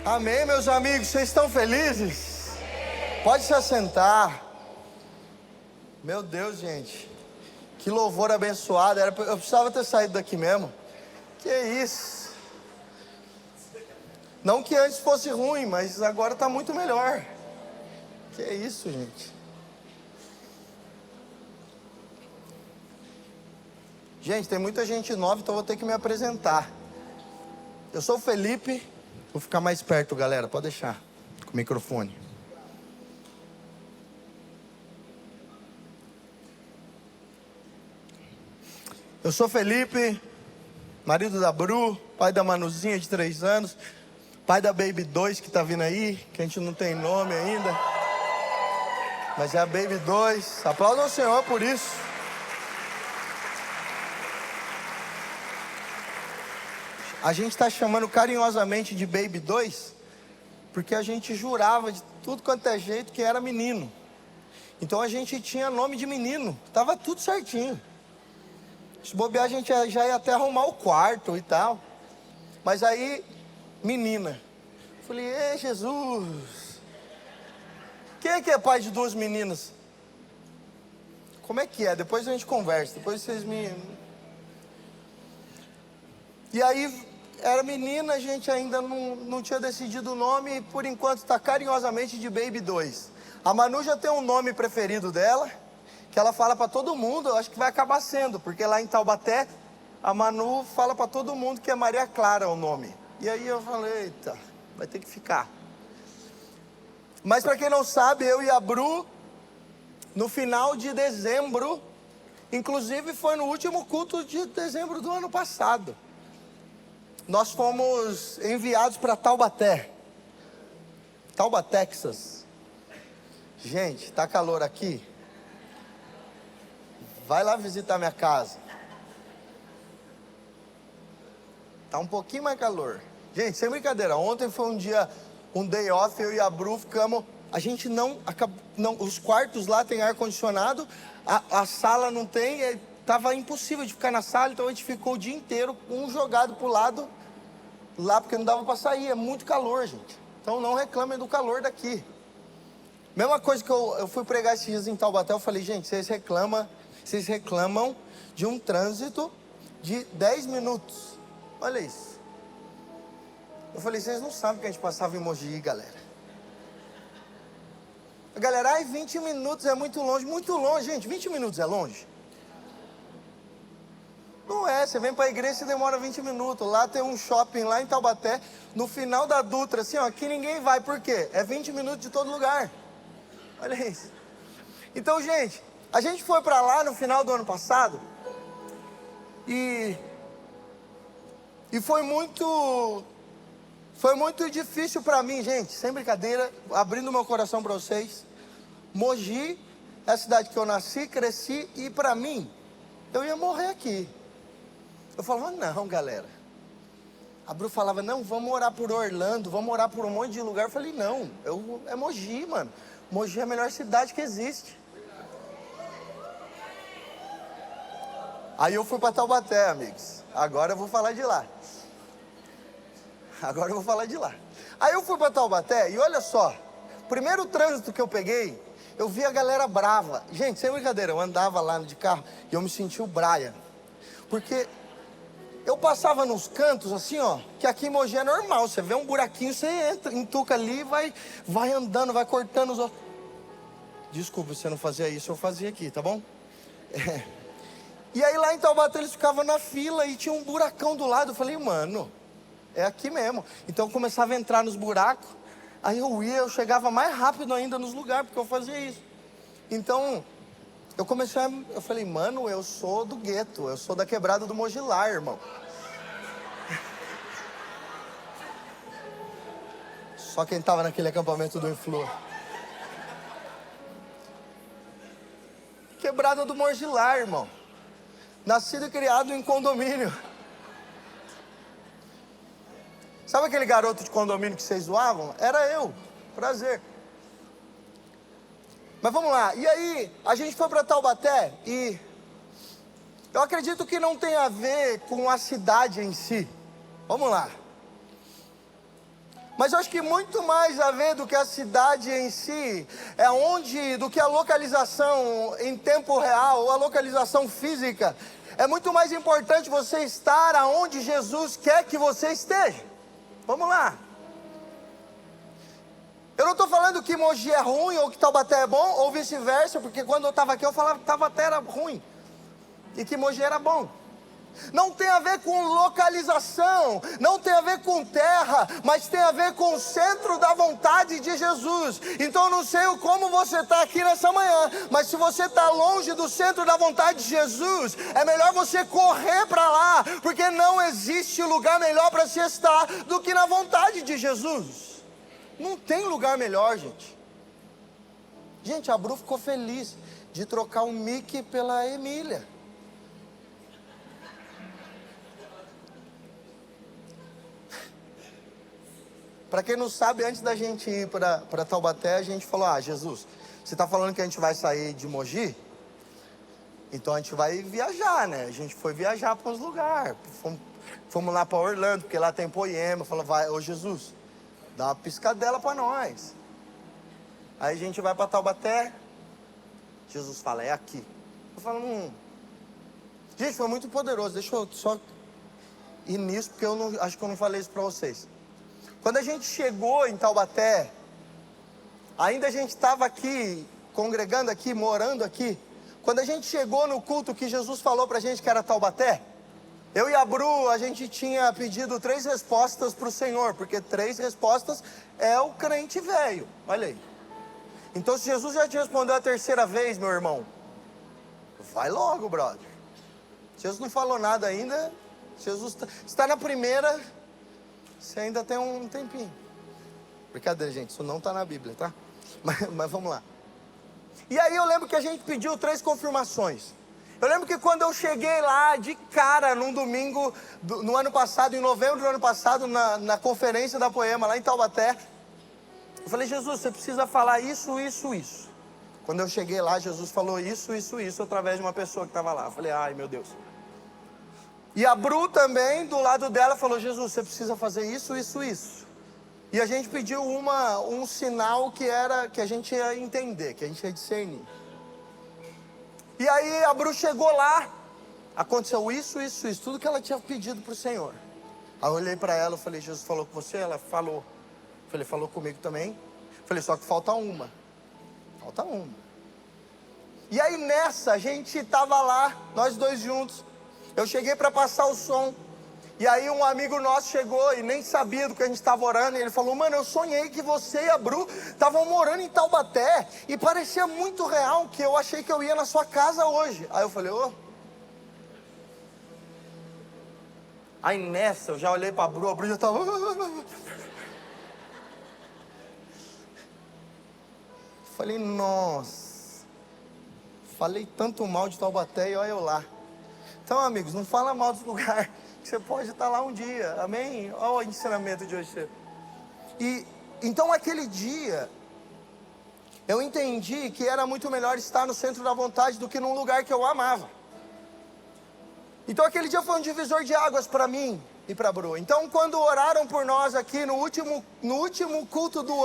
Amém, meus amigos, vocês estão felizes? Pode se assentar. Meu Deus, gente, que louvor abençoado. Eu precisava ter saído daqui mesmo. Que isso? Não que antes fosse ruim, mas agora está muito melhor. Que isso, gente? Gente, tem muita gente nova, então eu vou ter que me apresentar. Eu sou o Felipe. Vou ficar mais perto, galera, pode deixar, com o microfone. Eu sou Felipe, marido da Bru, pai da Manuzinha de 3 anos, pai da Baby 2 que tá vindo aí, que a gente não tem nome ainda, mas é a Baby 2, aplauda ao Senhor por isso. A gente está chamando carinhosamente de Baby 2, porque a gente jurava de tudo quanto é jeito que era menino. Então a gente tinha nome de menino, estava tudo certinho. Se bobear, a gente já ia até arrumar o quarto e tal. Mas aí, menina. Falei, ei Jesus, quem é que é pai de 2 meninas? Como é que é? Depois a gente conversa, depois vocês me... E aí... Era menina, a gente ainda não tinha decidido o nome e por enquanto está carinhosamente de Baby 2. A Manu já tem um nome preferido dela, que ela fala para todo mundo, eu acho que vai acabar sendo, porque lá em Taubaté, a Manu fala para todo mundo que é Maria Clara o nome. E aí eu falei, eita, vai ter que ficar. Mas para quem não sabe, eu e a Bru, no final de dezembro, inclusive foi no último culto de dezembro do ano passado, nós fomos enviados para Taubaté, Texas. Gente, tá calor aqui? Vai lá visitar minha casa. Tá um pouquinho mais calor. Gente, sem brincadeira, ontem foi um day off, eu e a Bru ficamos... A gente não, os quartos lá tem ar-condicionado, a sala não tem, tava impossível de ficar na sala, então a gente ficou o dia inteiro, um jogado pro lado... lá porque não dava para sair, é muito calor, gente. Então não reclamem do calor daqui. Mesma coisa que eu fui pregar esses dias em Taubaté, eu falei, gente, vocês reclamam de um trânsito de 10 minutos. Olha isso. Eu falei, vocês não sabem que a gente passava em Mogi, galera. A galera, 20 minutos é muito longe, gente, 20 minutos é longe. Não é, você vem para a igreja e demora 20 minutos. Lá tem um shopping lá em Taubaté, no final da Dutra, assim, ó, aqui ninguém vai, por quê? É 20 minutos de todo lugar. Olha isso. Então, gente, a gente foi para lá no final do ano passado e foi muito difícil para mim, gente, sem brincadeira, abrindo meu coração para vocês. Mogi é a cidade que eu nasci, cresci e para mim, eu ia morrer aqui. Eu falava, não, galera. A Bru falava, não, vamos orar por Orlando, vamos orar por um monte de lugar. Eu falei, não, é Mogi, mano. Mogi é a melhor cidade que existe. Aí eu fui para Taubaté, amigos. Agora eu vou falar de lá. Aí eu fui para Taubaté e olha só. Primeiro trânsito que eu peguei, eu vi a galera brava. Gente, sem brincadeira, eu andava lá de carro e eu me senti o Brian. Porque... eu passava nos cantos assim, ó, que aqui em Mogi é normal, você vê um buraquinho, você entra, entuca ali, vai andando, vai cortando os outros. Desculpa, se você não fazia isso, eu fazia aqui, tá bom? E aí lá em Taubaté eles ficavam na fila e tinha um buracão do lado, eu falei, mano, é aqui mesmo. Então eu começava a entrar nos buracos, aí eu chegava mais rápido ainda nos lugares, porque eu fazia isso. Então... eu falei, mano, eu sou do gueto, eu sou da quebrada do Mogilar, irmão. Só quem tava naquele acampamento do Influ. Quebrada do Mogilar, irmão. Nascido e criado em condomínio. Sabe aquele garoto de condomínio que vocês zoavam? Era eu, prazer. Mas vamos lá, e aí a gente foi para Taubaté e eu acredito que não tem a ver com a cidade em si. Vamos lá. Mas eu acho que muito mais a ver do que a cidade em si, do que a localização em tempo real, ou a localização física. É muito mais importante você estar aonde Jesus quer que você esteja. Vamos lá. Eu não estou falando que Mogi é ruim, ou que Taubaté é bom, ou vice-versa, porque quando eu estava aqui eu falava que Taubaté era ruim, e que Mogi era bom. Não tem a ver com localização, não tem a ver com terra, mas tem a ver com o centro da vontade de Jesus. Então eu não sei como você está aqui nessa manhã, mas se você está longe do centro da vontade de Jesus, é melhor você correr para lá, porque não existe lugar melhor para se estar do que na vontade de Jesus. Não tem lugar melhor, gente. Gente, a Bru ficou feliz de trocar o Mickey pela Emília. Para quem não sabe, antes da gente ir para Taubaté, a gente falou: Jesus, você está falando que a gente vai sair de Mogi? Então a gente vai viajar, né? A gente foi viajar para uns lugares. Fomos lá para Orlando, porque lá tem Poema. Falou: ô Jesus, dá uma piscadela para nós. Aí a gente vai para Taubaté. Jesus fala: é aqui. Eu falo: Gente, foi muito poderoso. Deixa eu só ir nisso, porque acho que eu não falei isso para vocês. Quando a gente chegou em Taubaté, ainda a gente estava aqui, congregando aqui, morando aqui. Quando a gente chegou no culto que Jesus falou para a gente que era Taubaté, eu e a Bru, a gente tinha pedido 3 respostas para o Senhor, porque 3 respostas é o crente velho, olha aí. Então se Jesus já te respondeu a 3ª vez, meu irmão, vai logo, brother. Jesus não falou nada ainda, Jesus está na primeira, você ainda tem um tempinho. Brincadeira, gente, isso não está na Bíblia, tá? Mas vamos lá. E aí eu lembro que a gente pediu 3 confirmações. Eu lembro que quando eu cheguei lá de cara, num domingo, no ano passado, em novembro do ano passado, na conferência da Poema, lá em Taubaté, eu falei: Jesus, você precisa falar isso, isso, isso. Quando eu cheguei lá, Jesus falou isso, isso, isso, através de uma pessoa que estava lá. Eu falei: ai meu Deus. E a Bru também, do lado dela, falou: Jesus, você precisa fazer isso, isso, isso. E a gente pediu um sinal que a gente ia entender, que a gente ia discernir. E aí a Bru chegou lá, aconteceu isso, isso, isso, tudo que ela tinha pedido para o Senhor. Aí eu olhei para ela, eu falei: Jesus falou com você? Ela falou. Eu falei: falou comigo também. Eu falei: só que falta uma. Falta uma. E aí nessa, a gente estava lá, nós 2 juntos. Eu cheguei para passar o som. E aí um amigo nosso chegou e nem sabia do que a gente estava orando. E ele falou: mano, eu sonhei que você e a Bru estavam morando em Taubaté. E parecia muito real, que eu achei que eu ia na sua casa hoje. Aí eu falei: Aí nessa, eu já olhei para a Bru já estava... Falei: nossa, falei tanto mal de Taubaté e olha eu lá. Então, amigos, não fala mal dos lugares, que você pode estar lá um dia, amém? Olha o ensinamento de hoje. E então aquele dia, eu entendi que era muito melhor estar no centro da vontade do que num lugar que eu amava. Então aquele dia foi um divisor de águas para mim e para a Bru. Então quando oraram por nós aqui no último culto do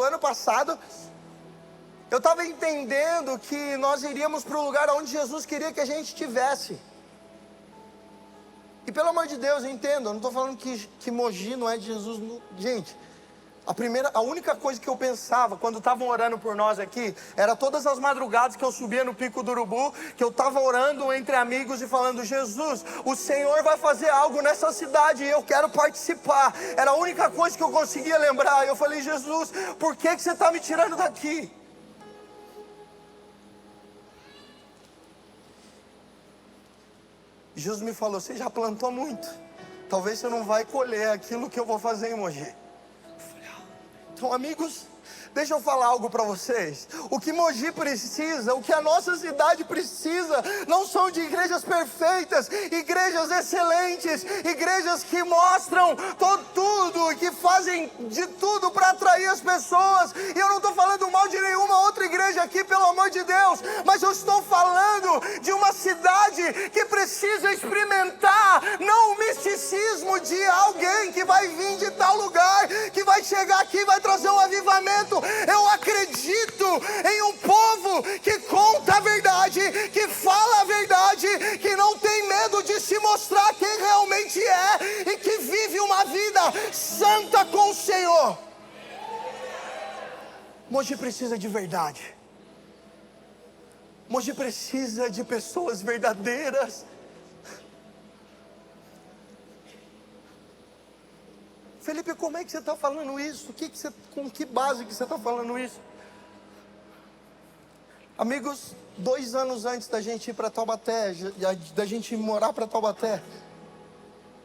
ano passado, eu estava entendendo que nós iríamos para o lugar onde Jesus queria que a gente estivesse. E pelo amor de Deus, entenda, eu não estou falando que Mogi não é de Jesus. Gente, a única coisa que eu pensava quando estavam orando por nós aqui, era todas as madrugadas que eu subia no Pico do Urubu, que eu estava orando entre amigos e falando: Jesus, o Senhor vai fazer algo nessa cidade e eu quero participar. Era a única coisa que eu conseguia lembrar. Eu falei: Jesus, por que você está me tirando daqui? Jesus me falou: você já plantou muito, talvez você não vai colher aquilo que eu vou fazer em Mogi. Então, amigos, deixa eu falar algo para vocês. O que Mogi precisa, o que a nossa cidade precisa, não são de igrejas perfeitas, igrejas excelentes, igrejas que mostram tudo, que fazem de tudo para atrair as pessoas. E eu não estou falando mal de nenhuma outra igreja aqui, pelo amor de Deus, mas eu estou falando de uma cidade que precisa experimentar, não o misticismo de alguém que vai vir de tal lugar, que em um povo que conta a verdade, que fala a verdade, que não tem medo de se mostrar quem realmente é e que vive uma vida santa com o Senhor. Mogi precisa de verdade. Mogi precisa de pessoas verdadeiras. Felipe, como é que você está falando isso? Com que base que você está falando isso? Amigos, 2 anos antes da gente ir para Taubaté, da gente morar para Taubaté,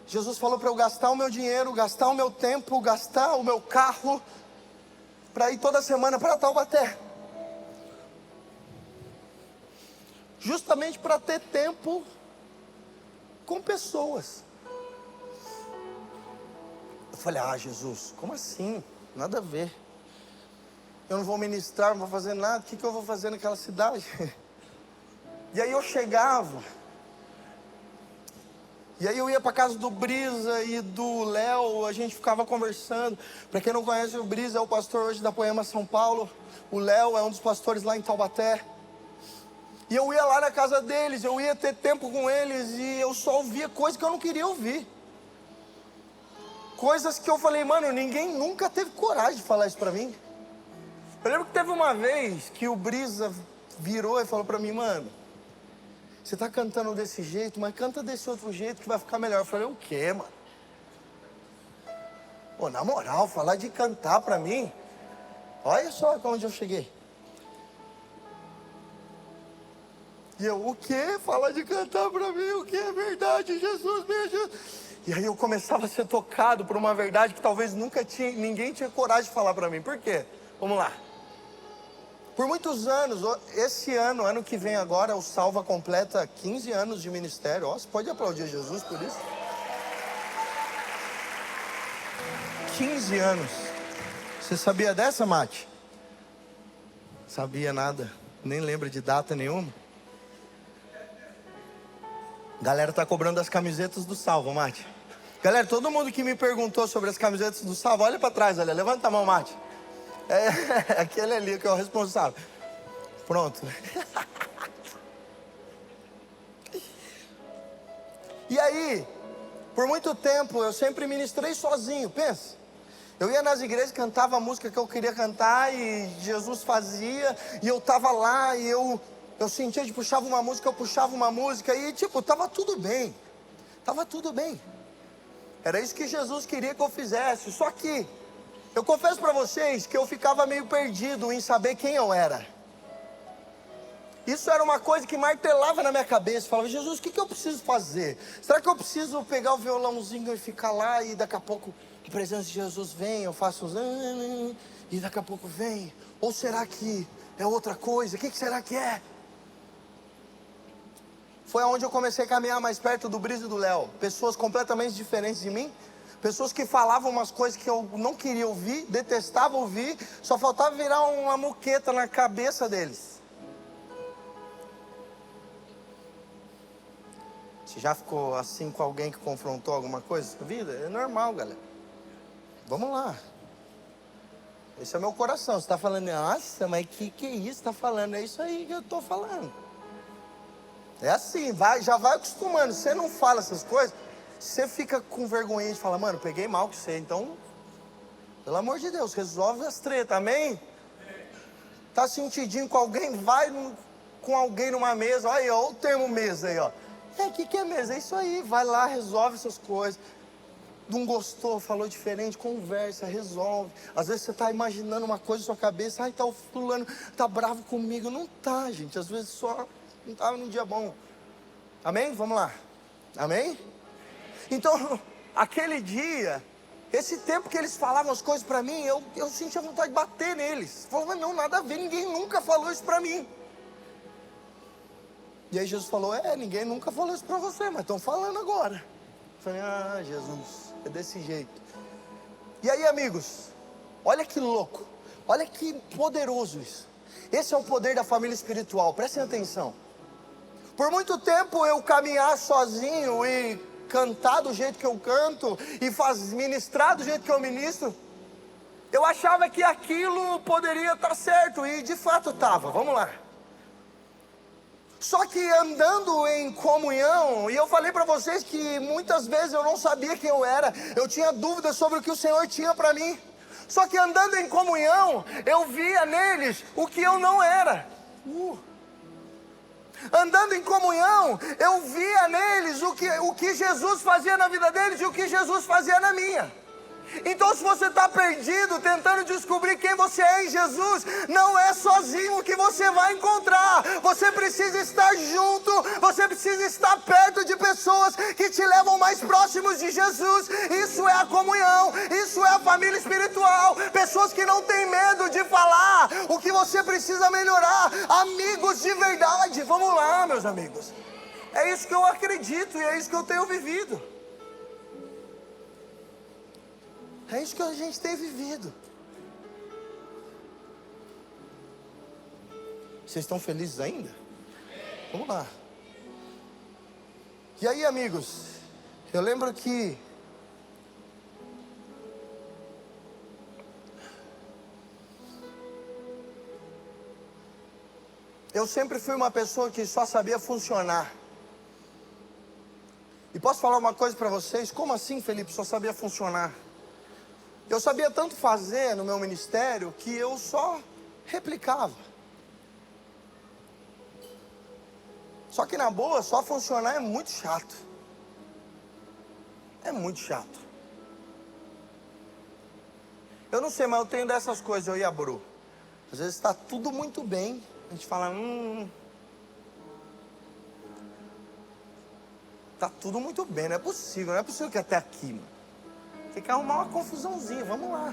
Jesus falou para eu gastar o meu dinheiro, gastar o meu tempo, gastar o meu carro, para ir toda semana para Taubaté. Justamente para ter tempo com pessoas. Eu falei, Jesus, como assim? Nada a ver. Eu não vou ministrar, não vou fazer nada. O que eu vou fazer naquela cidade? E aí eu chegava. E aí eu ia para casa do Brisa e do Léo. A gente ficava conversando. Para quem não conhece, o Brisa é o pastor hoje da Poema São Paulo. O Léo é um dos pastores lá em Taubaté. E eu ia lá na casa deles. Eu ia ter tempo com eles. E eu só ouvia coisas que eu não queria ouvir. Coisas que eu falei, mano, ninguém nunca teve coragem de falar isso pra mim. Eu lembro que teve uma vez que o Brisa virou e falou pra mim, mano, você tá cantando desse jeito, mas canta desse outro jeito que vai ficar melhor. Eu falei, o quê, mano? Pô, na moral, falar de cantar pra mim, olha só onde eu cheguei. E eu, o quê? Falar de cantar pra mim, o que é verdade? Jesus me ajuda. E aí eu começava a ser tocado por uma verdade que talvez ninguém tinha coragem de falar para mim. Por quê? Vamos lá. Por muitos anos, esse ano que vem agora, o Salva completa 15 anos de ministério. Você pode aplaudir Jesus por isso? 15 anos. Você sabia dessa, Mate? Sabia nada. Nem lembra de data nenhuma. Galera tá cobrando as camisetas do Salva, Mate. Galera, todo mundo que me perguntou sobre as camisetas do Salva, olha para trás, olha, levanta a mão, Mate. Aquele ali que é o responsável. Pronto. E aí, por muito tempo, eu sempre ministrei sozinho, pensa. Eu ia nas igrejas, cantava a música que eu queria cantar e Jesus fazia, e eu tava lá e eu sentia de puxava uma música, eu puxava uma música e tipo, tava tudo bem. Tava tudo bem. Era isso que Jesus queria que eu fizesse. Só que eu confesso para vocês que eu ficava meio perdido em saber quem eu era. Isso era uma coisa que martelava na minha cabeça. Eu falava, Jesus, o que eu preciso fazer? Será que eu preciso pegar o violãozinho e ficar lá e daqui a pouco a presença de Jesus vem, eu faço uns... e daqui a pouco vem? Ou será que é outra coisa? O que será que é? Foi onde eu comecei a caminhar mais perto do Brisa e do Léo. Pessoas completamente diferentes de mim. Pessoas que falavam umas coisas que eu não queria ouvir, detestava ouvir. Só faltava virar uma muqueta na cabeça deles. Você já ficou assim com alguém que confrontou alguma coisa na sua vida? É normal, galera. Vamos lá. Esse é o meu coração. Você está falando, nossa, mas que é isso que está falando? É isso aí que eu estou falando. É assim, já vai acostumando. Você não fala essas coisas, você fica com vergonha de falar, mano, peguei mal com você. Então, pelo amor de Deus, resolve as tretas, amém? Tá sentidinho com alguém, vai com alguém numa mesa. Olha aí, ó, o termo mesa aí, ó. O que é mesa? É isso aí, vai lá, resolve essas coisas. Não gostou, falou diferente, conversa, resolve. Às vezes você está imaginando uma coisa na sua cabeça, ai, tá o fulano, tá bravo comigo. Não tá, gente, às vezes só não estava num dia bom. Amém? Vamos lá. Amém? Então, aquele dia, esse tempo que eles falavam as coisas para mim, eu sentia vontade de bater neles. Falava, não, nada a ver, ninguém nunca falou isso para mim. E aí Jesus falou, ninguém nunca falou isso para você, mas estão falando agora. Eu falei, Jesus, é desse jeito. E aí, amigos, olha que louco, olha que poderoso isso. Esse é o poder da família espiritual, prestem atenção. Por muito tempo eu caminhar sozinho e cantar do jeito que eu canto, e ministrar do jeito que eu ministro, Eu achava que aquilo poderia estar certo, e de fato estava, vamos lá. Só que andando em comunhão, e eu falei para vocês que muitas vezes eu não sabia quem eu era, eu tinha dúvidas sobre o que o Senhor tinha para mim. Só que andando em comunhão, eu via neles o que eu não era. Andando em comunhão, eu via neles o que Jesus fazia na vida deles e o que Jesus fazia na minha. Então, se você está perdido, tentando descobrir quem você é em Jesus, não é sozinho que você vai encontrar. Você precisa estar junto, você precisa estar perto de pessoas que te levam mais próximos de Jesus. Isso é a comunhão, isso é a família espiritual. Pessoas que não têm medo de falar o que você precisa melhorar. Amigos de verdade. Vamos lá, meus amigos. É isso que eu acredito e é isso que eu tenho vivido. É isso que a gente tem vivido. Vocês estão felizes ainda? Vamos lá. E aí, amigos, eu lembro que eu sempre fui uma pessoa que só sabia funcionar. E posso falar uma coisa para vocês? Como assim, Felipe, só sabia funcionar? Eu sabia tanto fazer no meu ministério que eu só replicava. Só que na boa, só funcionar é muito chato. É muito chato. Eu não sei, mas eu tenho dessas coisas, eu e a Bru. Às vezes está tudo muito bem, a gente fala, tá tudo muito bem, não é possível que até aqui, mano. Tem que arrumar uma confusãozinha, vamos lá.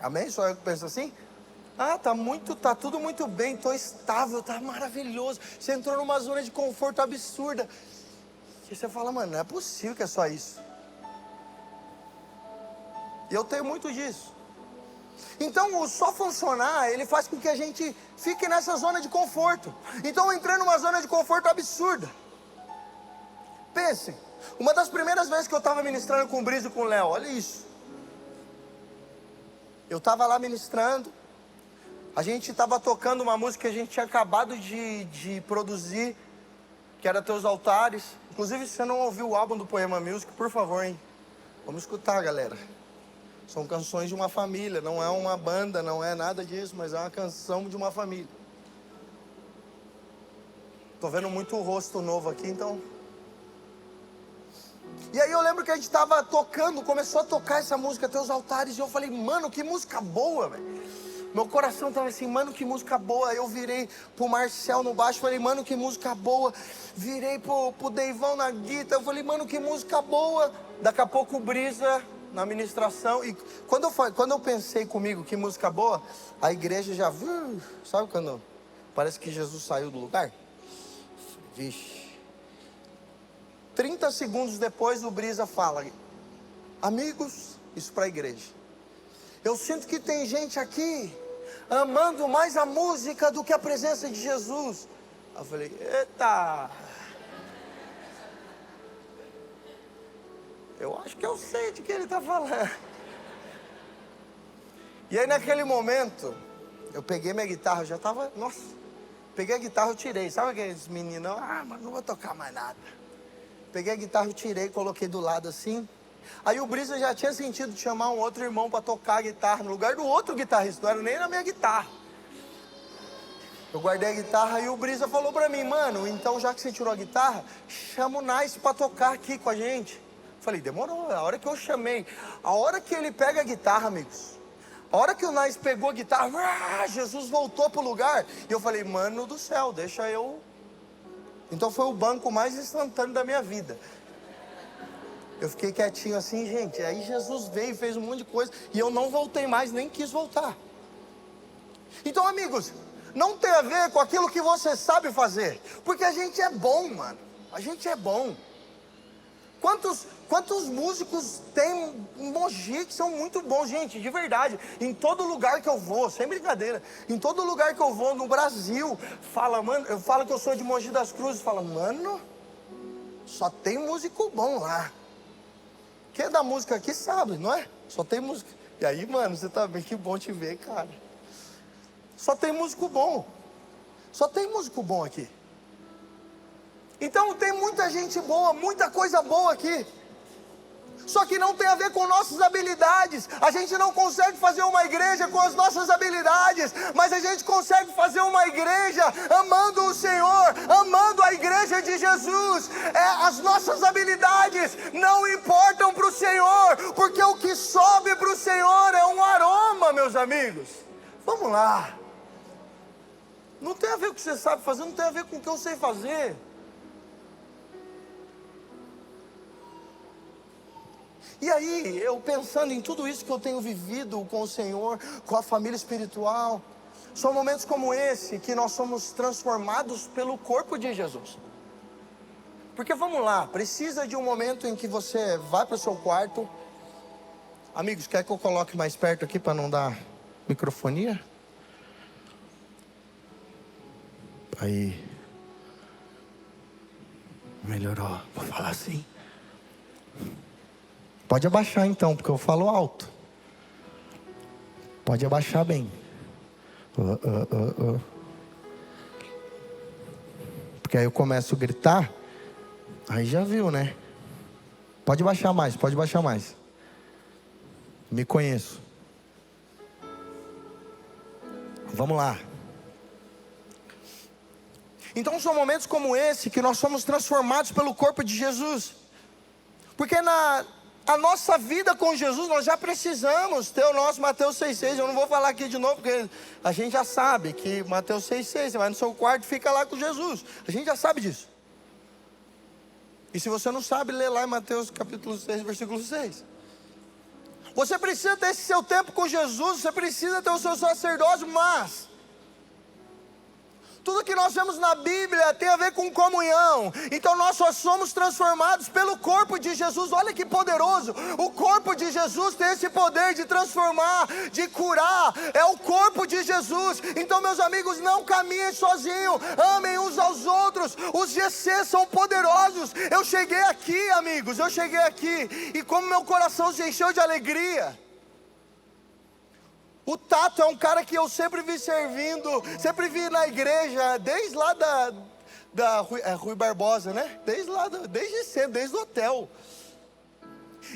Amém? Só eu que penso assim? Tá tudo muito bem, tô estável, tá maravilhoso. Você entrou numa zona de conforto absurda. E você fala, mano, não é possível que é só isso. E eu tenho muito disso. Então, o só funcionar, ele faz com que a gente fique nessa zona de conforto. Então, eu entrei numa zona de conforto absurda. Pensem. Uma das primeiras vezes que eu estava ministrando com o Brisa e com o Léo, olha isso. Eu estava lá ministrando, a gente estava tocando uma música que a gente tinha acabado de produzir, que era Teus Altares. Inclusive, se você não ouviu o álbum do Poema Music, por favor, hein? Vamos escutar, galera. São canções de uma família, não é uma banda, não é nada disso, mas é uma canção de uma família. Tô vendo muito rosto novo aqui, então... E aí eu lembro que a gente estava tocando, começou a tocar essa música, Teus Altares, e eu falei, mano, que música boa, velho. Meu coração estava assim, mano, que música boa. Aí eu virei pro Marcel no baixo, falei, mano, que música boa. Virei pro Deivão na guitarra, eu falei, mano, que música boa. Daqui a pouco o Brisa na ministração, e quando eu pensei comigo, que música boa, a igreja já, sabe quando parece que Jesus saiu do lugar? Vixe. 30 segundos depois o Brisa fala, amigos, isso para a igreja, eu sinto que tem gente aqui amando mais a música do que a presença de Jesus. Eu falei, eita, eu acho que eu sei de que ele está falando. E aí naquele momento, eu peguei minha guitarra, eu já estava, nossa, peguei a guitarra, eu tirei, sabe aqueles meninos, mas não vou tocar mais nada. Peguei a guitarra, eu tirei, coloquei do lado assim. Aí o Brisa já tinha sentido de chamar um outro irmão para tocar a guitarra no lugar do outro guitarrista, não era nem na minha guitarra. Eu guardei a guitarra e o Brisa falou para mim, mano, então já que você tirou a guitarra, chama o Nice para tocar aqui com a gente. Falei, demorou, a hora que eu chamei, a hora que ele pega a guitarra, amigos, a hora que o Nice pegou a guitarra, Jesus voltou pro lugar. E eu falei, mano do céu, deixa eu... Então foi o banco mais instantâneo da minha vida. Eu fiquei quietinho assim, gente. Aí Jesus veio e fez um monte de coisa. E eu não voltei mais, nem quis voltar. Então, amigos, não tem a ver com aquilo que você sabe fazer. Porque a gente é bom, mano. A gente é bom. Quantos músicos tem em Mogi que são muito bons, gente, de verdade. Em todo lugar que eu vou, sem brincadeira, em todo lugar que eu vou no Brasil, fala, mano, eu falo que eu sou de Mogi das Cruzes, fala, mano, só tem músico bom lá. Quem é da música aqui sabe, não é? Só tem música. E aí, mano, você tá bem, que bom te ver, cara. Só tem músico bom. Só tem músico bom aqui. Então tem muita gente boa, muita coisa boa aqui. Só que não tem a ver com nossas habilidades. A gente não consegue fazer uma igreja com as nossas habilidades, mas a gente consegue fazer uma igreja amando o Senhor, amando a igreja de Jesus. As nossas habilidades não importam para o Senhor, porque o que sobe para o Senhor é um aroma, meus amigos. Vamos lá. Não tem a ver com o que você sabe fazer, não tem a ver com o que eu sei fazer. E aí, eu pensando em tudo isso que eu tenho vivido com o Senhor, com a família espiritual, são momentos como esse que nós somos transformados pelo corpo de Jesus. Porque vamos lá, precisa de um momento em que você vai para o seu quarto. Amigos, quer que eu coloque mais perto aqui para não dar microfonia? Aí, melhorou, vou falar assim. Pode abaixar então, porque eu falo alto. Pode abaixar bem. Porque aí eu começo a gritar. Aí já viu, né? Pode baixar mais, pode baixar mais. Me conheço. Vamos lá. Então são momentos como esse que nós somos transformados pelo corpo de Jesus. Porque a nossa vida com Jesus, nós já precisamos ter o nosso Mateus 6,6. Eu não vou falar aqui de novo, porque a gente já sabe que Mateus 6,6, você vai no seu quarto e fica lá com Jesus. A gente já sabe disso. E se você não sabe, lê lá em Mateus capítulo 6, versículo 6. Você precisa ter esse seu tempo com Jesus, você precisa ter o seu sacerdócio, mas tudo que nós vemos na Bíblia tem a ver com comunhão. Então nós só somos transformados pelo corpo de Jesus. Olha que poderoso. O corpo de Jesus tem esse poder de transformar, de curar. É o corpo de Jesus. Então, meus amigos, não caminhem sozinhos. Amem uns aos outros. Os GC são poderosos. Eu cheguei aqui, amigos. Eu cheguei aqui. E como meu coração se encheu de alegria. O Tato é um cara que eu sempre vi servindo, sempre vi na igreja, desde lá da Rui Barbosa, né? Desde sempre, desde o hotel.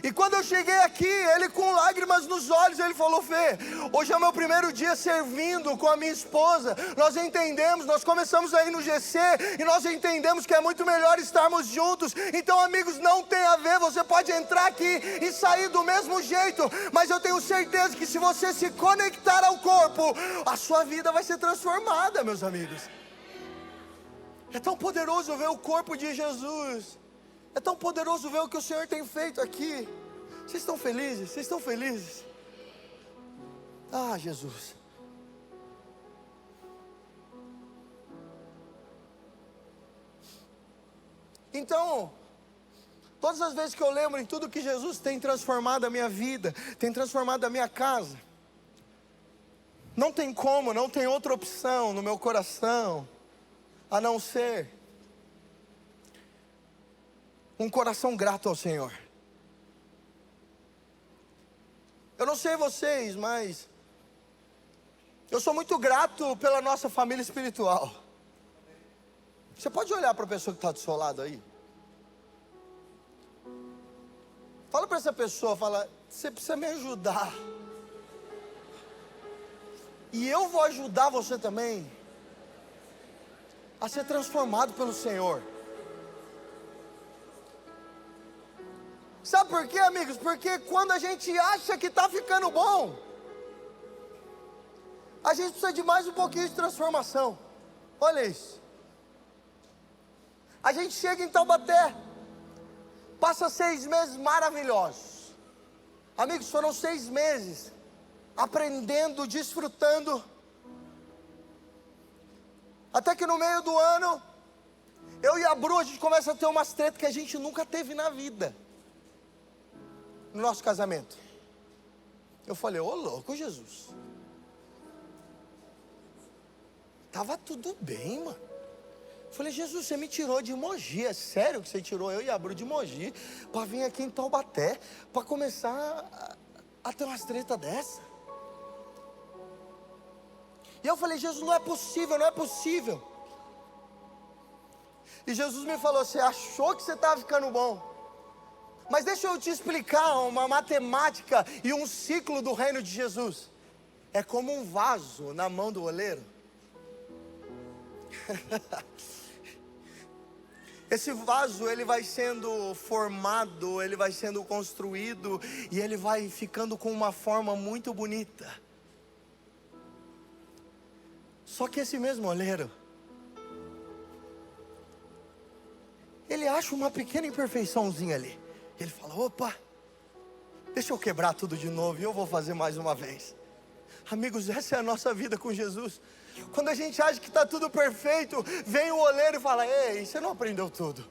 E quando eu cheguei aqui, ele com lágrimas nos olhos, ele falou: Fê, hoje é o meu primeiro dia servindo com a minha esposa. Nós entendemos, nós começamos aí no GC e nós entendemos que é muito melhor estarmos juntos. Então, amigos, não tem a ver, você pode entrar aqui e sair do mesmo jeito, mas eu tenho certeza que se você se conectar ao corpo, a sua vida vai ser transformada, meus amigos. É tão poderoso ver o corpo de Jesus. É tão poderoso ver o que o Senhor tem feito aqui. Vocês estão felizes? Vocês estão felizes? Ah, Jesus. Então, todas as vezes que eu lembro em tudo que Jesus tem transformado a minha vida, tem transformado a minha casa, não tem como, não tem outra opção no meu coração, a não ser um coração grato ao Senhor. Eu não sei vocês, mas eu sou muito grato pela nossa família espiritual. Você pode olhar para a pessoa que está do seu lado aí? Fala para essa pessoa, fala: você precisa me ajudar. E eu vou ajudar você também a ser transformado pelo Senhor. Sabe por quê, amigos? Porque quando a gente acha que está ficando bom, a gente precisa de mais um pouquinho de transformação. Olha isso. A gente chega em Taubaté, passa 6 meses maravilhosos. Amigos, foram 6 meses aprendendo, desfrutando. Até que no meio do ano, eu e a Bru, a gente começa a ter umas tretas que a gente nunca teve na vida. No nosso casamento. Eu falei: ô louco, Jesus. Tava tudo bem, mano. Falei, Jesus, você me tirou de Mogi, é sério que você tirou eu e a Bru de Mogi para vir aqui em Taubaté, para começar a ter umas tretas dessa? E eu falei, Jesus, não é possível, não é possível. E Jesus me falou, você achou que você estava ficando bom, mas deixa eu te explicar uma matemática e um ciclo do reino de Jesus. É como um vaso na mão do oleiro. Esse vaso, ele vai sendo formado, ele vai sendo construído, e ele vai ficando com uma forma muito bonita. Só que esse mesmo oleiro, ele acha uma pequena imperfeiçãozinha ali. Ele fala, opa, deixa eu quebrar tudo de novo e eu vou fazer mais uma vez. Amigos, essa é a nossa vida com Jesus. Quando a gente acha que está tudo perfeito, vem o oleiro e fala, ei, você não aprendeu tudo.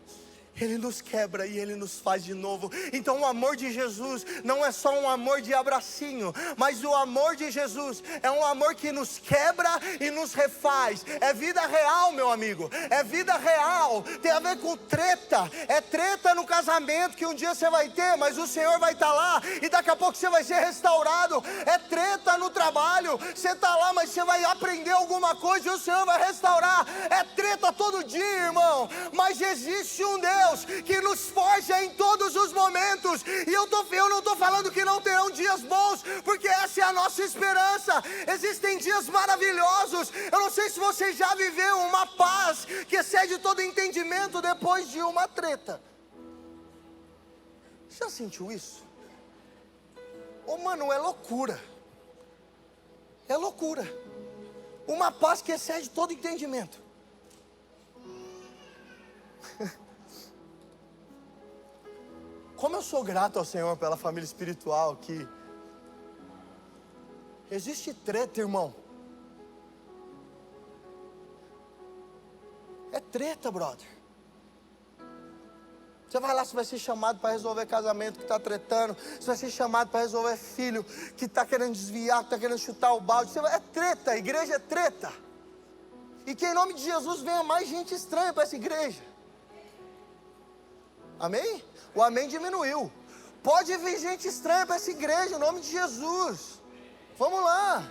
Ele nos quebra e Ele nos faz de novo. Então o amor de Jesus não é só um amor de abracinho, mas o amor de Jesus é um amor que nos quebra e nos refaz. É vida real, meu amigo, é vida real. Tem a ver com treta. É treta no casamento que um dia você vai ter, mas o Senhor vai estar lá e daqui a pouco você vai ser restaurado. É treta no trabalho, você está lá, mas você vai aprender alguma coisa e o Senhor vai restaurar. É treta todo dia, irmão, mas existe um Deus que nos forja em todos os momentos. E eu não estou falando que não terão dias bons, porque essa é a nossa esperança. Existem dias maravilhosos. Eu não sei se você já viveu uma paz que excede todo entendimento depois de uma treta. Já sentiu isso? Oh, mano, é loucura. É loucura. Uma paz que excede todo entendimento. Como eu sou grato ao Senhor pela família espiritual que existe treta, irmão. É treta, brother. Você vai lá, você vai ser chamado para resolver casamento que está tretando. Você vai ser chamado para resolver filho que está querendo desviar, que está querendo chutar o balde. É treta, a igreja é treta. E que em nome de Jesus venha mais gente estranha para essa igreja. Amém? O amém diminuiu. Pode vir gente estranha para essa igreja, em nome de Jesus. Vamos lá.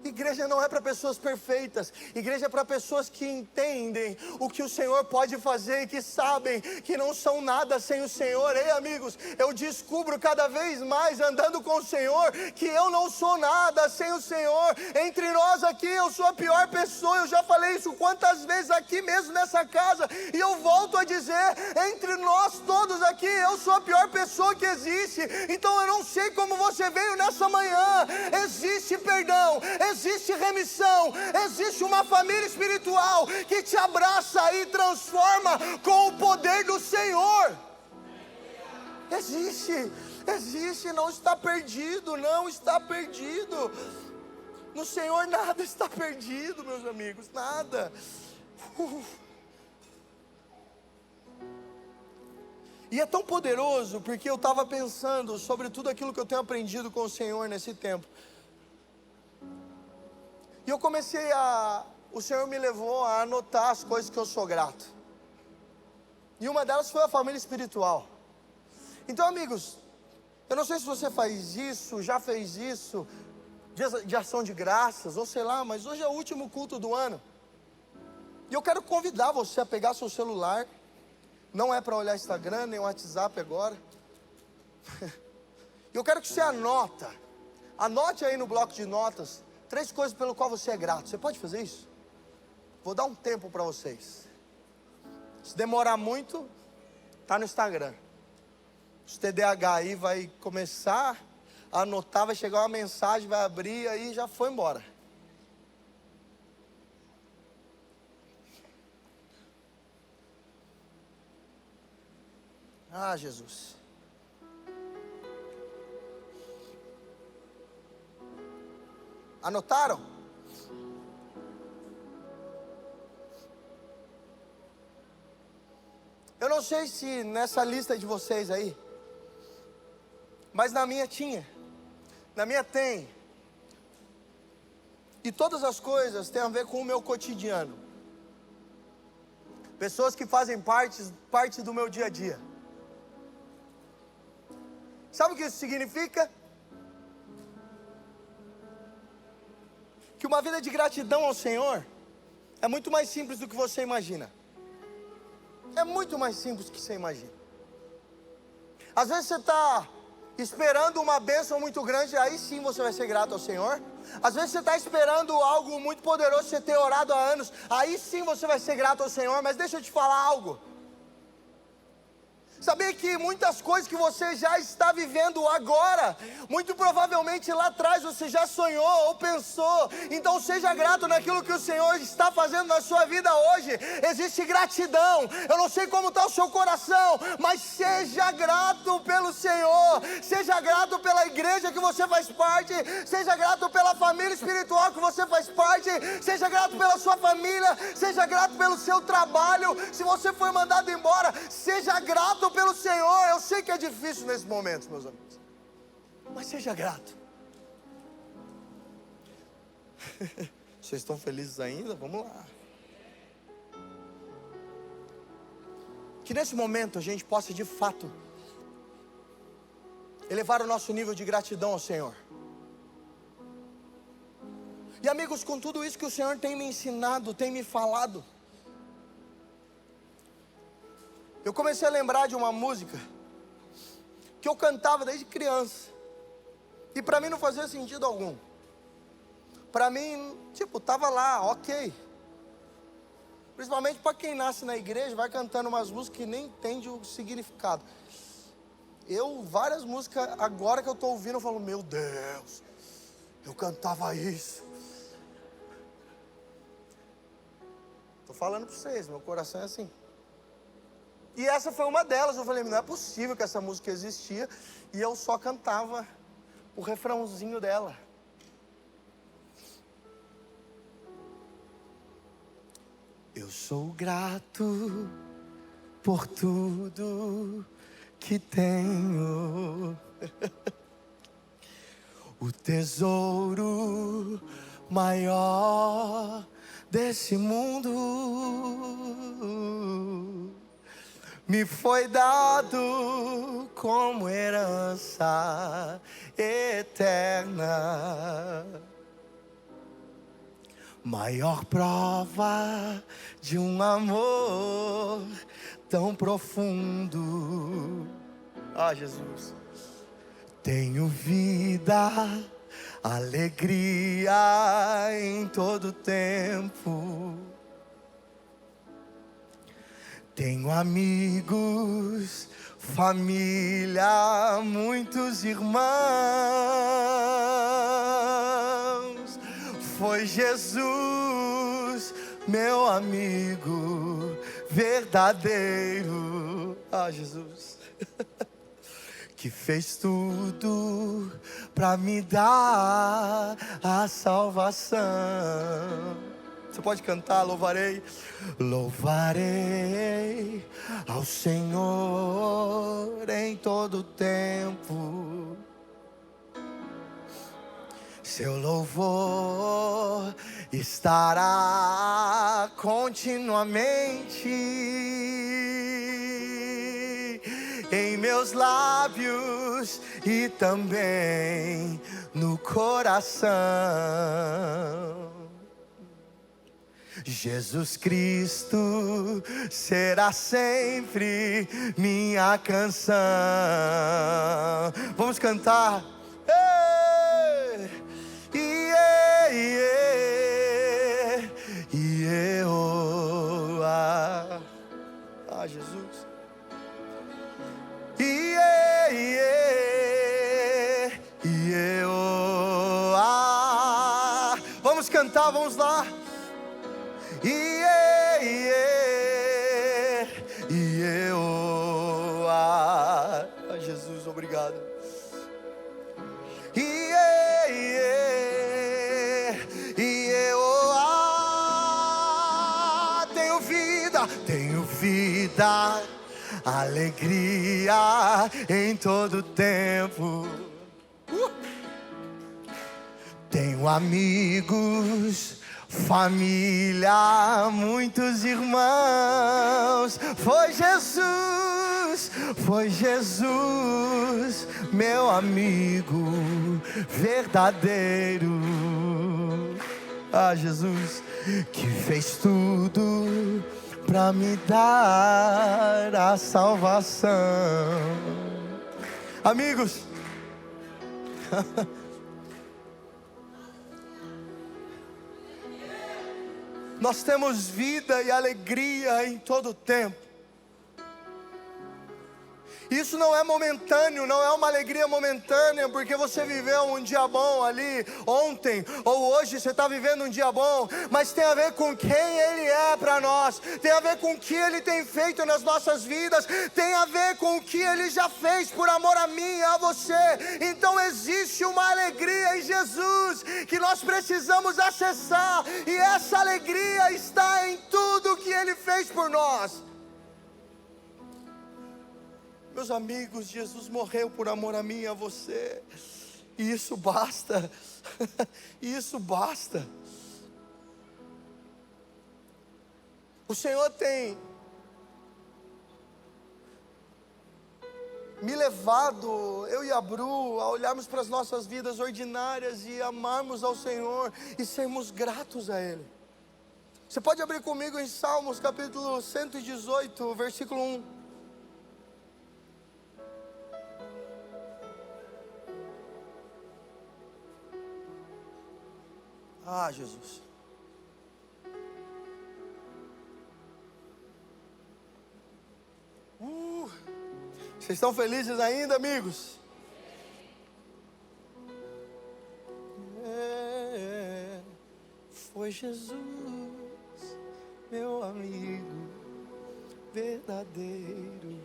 Igreja não é para pessoas perfeitas. Igreja é para pessoas que entendem o que o Senhor pode fazer e que sabem que não são nada sem o Senhor. Ei, amigos, eu descubro cada vez mais andando com o Senhor que eu não sou nada sem o Senhor. Entre nós aqui eu sou a pior pessoa. Eu já falei isso quantas vezes aqui mesmo nessa casa, e eu volto a dizer, entre nós todos aqui eu sou a pior pessoa que existe. Então eu não sei como você veio nessa manhã. Existe perdão, existe remissão, existe uma família espiritual que te abraça e transforma com o poder do Senhor. Existe, não está perdido, não está perdido. No Senhor nada está perdido, meus amigos, nada. E é tão poderoso, porque eu estava pensando sobre tudo aquilo que eu tenho aprendido com o Senhor nesse tempo. E eu o Senhor me levou a anotar as coisas que eu sou grato. E uma delas foi a família espiritual. Então, amigos, eu não sei se você faz isso, já fez isso, de ação de graças, ou sei lá, mas hoje é o último culto do ano. E eu quero convidar você a pegar seu celular. Não é para olhar Instagram, nem WhatsApp agora. E eu quero que você anote aí no bloco de notas 3 coisas pelo qual você é grato. Você pode fazer isso? Vou dar um tempo para vocês. Se demorar muito, tá no Instagram. Os TDAH aí vai começar a anotar, vai chegar uma mensagem, vai abrir, aí já foi embora. Ah, Jesus. Anotaram? Eu não sei se nessa lista de vocês aí, mas na minha tinha. Na minha tem. E todas as coisas têm a ver com o meu cotidiano. Pessoas que fazem parte do meu dia a dia. Sabe o que isso significa? Que uma vida de gratidão ao Senhor é muito mais simples do que você imagina. É muito mais simples do que você imagina. Às vezes você está esperando uma bênção muito grande, aí sim você vai ser grato ao Senhor. Às vezes você está esperando algo muito poderoso, você ter orado há anos, aí sim você vai ser grato ao Senhor. Mas deixa eu te falar algo. Sabia que muitas coisas que você já está vivendo agora, muito provavelmente lá atrás você já sonhou ou pensou. Então seja grato naquilo que o Senhor está fazendo na sua vida hoje. Existe gratidão. Eu não sei como está o seu coração, mas seja grato pelo Senhor. Seja grato pela igreja que você faz parte. Seja grato pela família espiritual que você faz parte. Seja grato pela sua família. Seja grato pelo seu trabalho. Se você foi mandado embora, seja grato pelo Senhor. Eu sei que é difícil nesses momentos, meus amigos, mas seja grato. Vocês estão felizes ainda? Vamos lá. Que nesse momento a gente possa de fato elevar o nosso nível de gratidão ao Senhor. E amigos, com tudo isso que o Senhor tem me ensinado, tem me falado, eu comecei a lembrar de uma música que eu cantava desde criança. E para mim não fazia sentido algum. Para mim, tava lá, ok. Principalmente para quem nasce na igreja, vai cantando umas músicas que nem entende o significado. Várias músicas, agora que eu estou ouvindo, eu falo, meu Deus, eu cantava isso. Estou falando para vocês, meu coração é assim. E essa foi uma delas. Eu falei, não é possível que essa música existia e eu só cantava o refrãozinho dela. Eu sou grato por tudo que tenho. O tesouro maior desse mundo me foi dado como herança eterna. Maior prova de um amor tão profundo. Ah, Jesus. Tenho vida, alegria em todo tempo. Tenho amigos, família, muitos irmãos. Foi Jesus, meu amigo verdadeiro. Ah, Jesus. Que fez tudo para me dar a salvação. Você pode cantar, louvarei. Louvarei ao Senhor em todo tempo. Seu louvor estará continuamente em meus lábios e também no coração. Jesus Cristo será sempre minha canção. Vamos cantar. Ah, Jesus. Vamos cantar, vamos lá. Jesus, obrigado. Tenho vida, alegria em todo tempo. Tenho amigos, família, muitos irmãos. Foi Jesus, meu amigo verdadeiro. Ah, Jesus, que fez tudo pra me dar a salvação. Amigos, nós temos vida e alegria em todo o tempo. Isso não é momentâneo, não é uma alegria momentânea, porque você viveu um dia bom ali ontem, ou hoje você está vivendo um dia bom, mas tem a ver com quem Ele é para nós, tem a ver com o que Ele tem feito nas nossas vidas, tem a ver com o que Ele já fez por amor a mim e a você. Então existe uma alegria em Jesus, que nós precisamos acessar, e essa alegria está em tudo que Ele fez por nós. Meus amigos, Jesus morreu por amor a mim e a você, e isso basta, isso basta. O Senhor tem me levado, eu e a Bru, a olharmos para as nossas vidas ordinárias e amarmos ao Senhor e sermos gratos a Ele. Você pode abrir comigo em Salmos capítulo 118, versículo 1. Ah, Jesus. Vocês estão felizes ainda, amigos? Foi Jesus, meu amigo verdadeiro.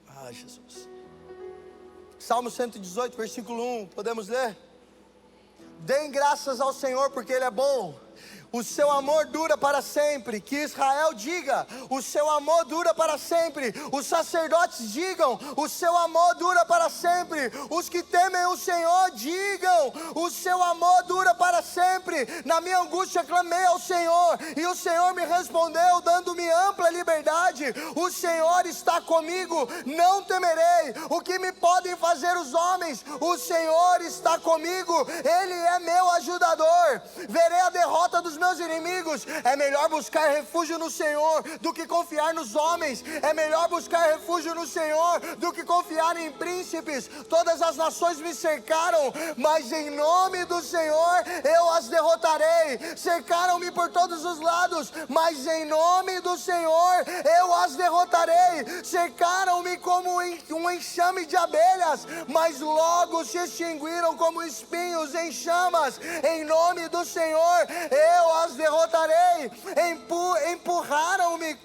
Ah, Jesus. Salmo 118, versículo 1, podemos ler? Deem graças ao Senhor porque Ele é bom, o seu amor dura para sempre. Que Israel diga, o seu amor dura para sempre. Os sacerdotes digam, o seu amor dura para sempre. Os que temem o Senhor digam, o seu amor dura para sempre. Na minha angústia clamei ao Senhor, e o Senhor me respondeu, dando-me ampla liberdade. O Senhor está comigo, não temerei. O que me podem fazer os homens? O Senhor está comigo, Ele é meu ajudador. Verei a derrota dos meus inimigos. É melhor buscar refúgio no Senhor do que confiar nos homens. É melhor buscar refúgio no Senhor do que confiar em príncipes. Todas as nações me cercaram, mas em nome do Senhor eu as derrotarei. Cercaram-me por todos os lados, mas em nome do Senhor eu as derrotarei. Cercaram-me como um enxame de abelhas, mas logo se extinguiram como espinhos em chamas. Em nome do Senhor eu as derrotarei. Empurraram-me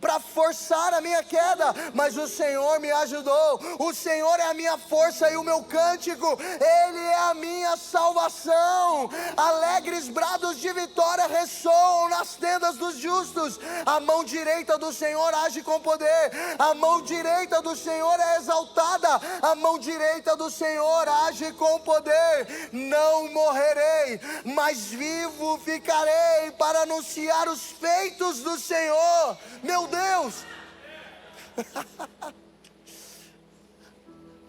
para forçar a minha queda, mas o Senhor me ajudou. O Senhor é a minha força e o meu cântico, Ele é a minha salvação. Alegres brados de vitória ressoam nas tendas dos justos. A mão direita do Senhor age com poder, a mão direita do Senhor é exaltada, a mão direita do Senhor age com poder. Não morrerei, mas vivo ficarei para anunciar os feitos do Senhor. Meu Deus!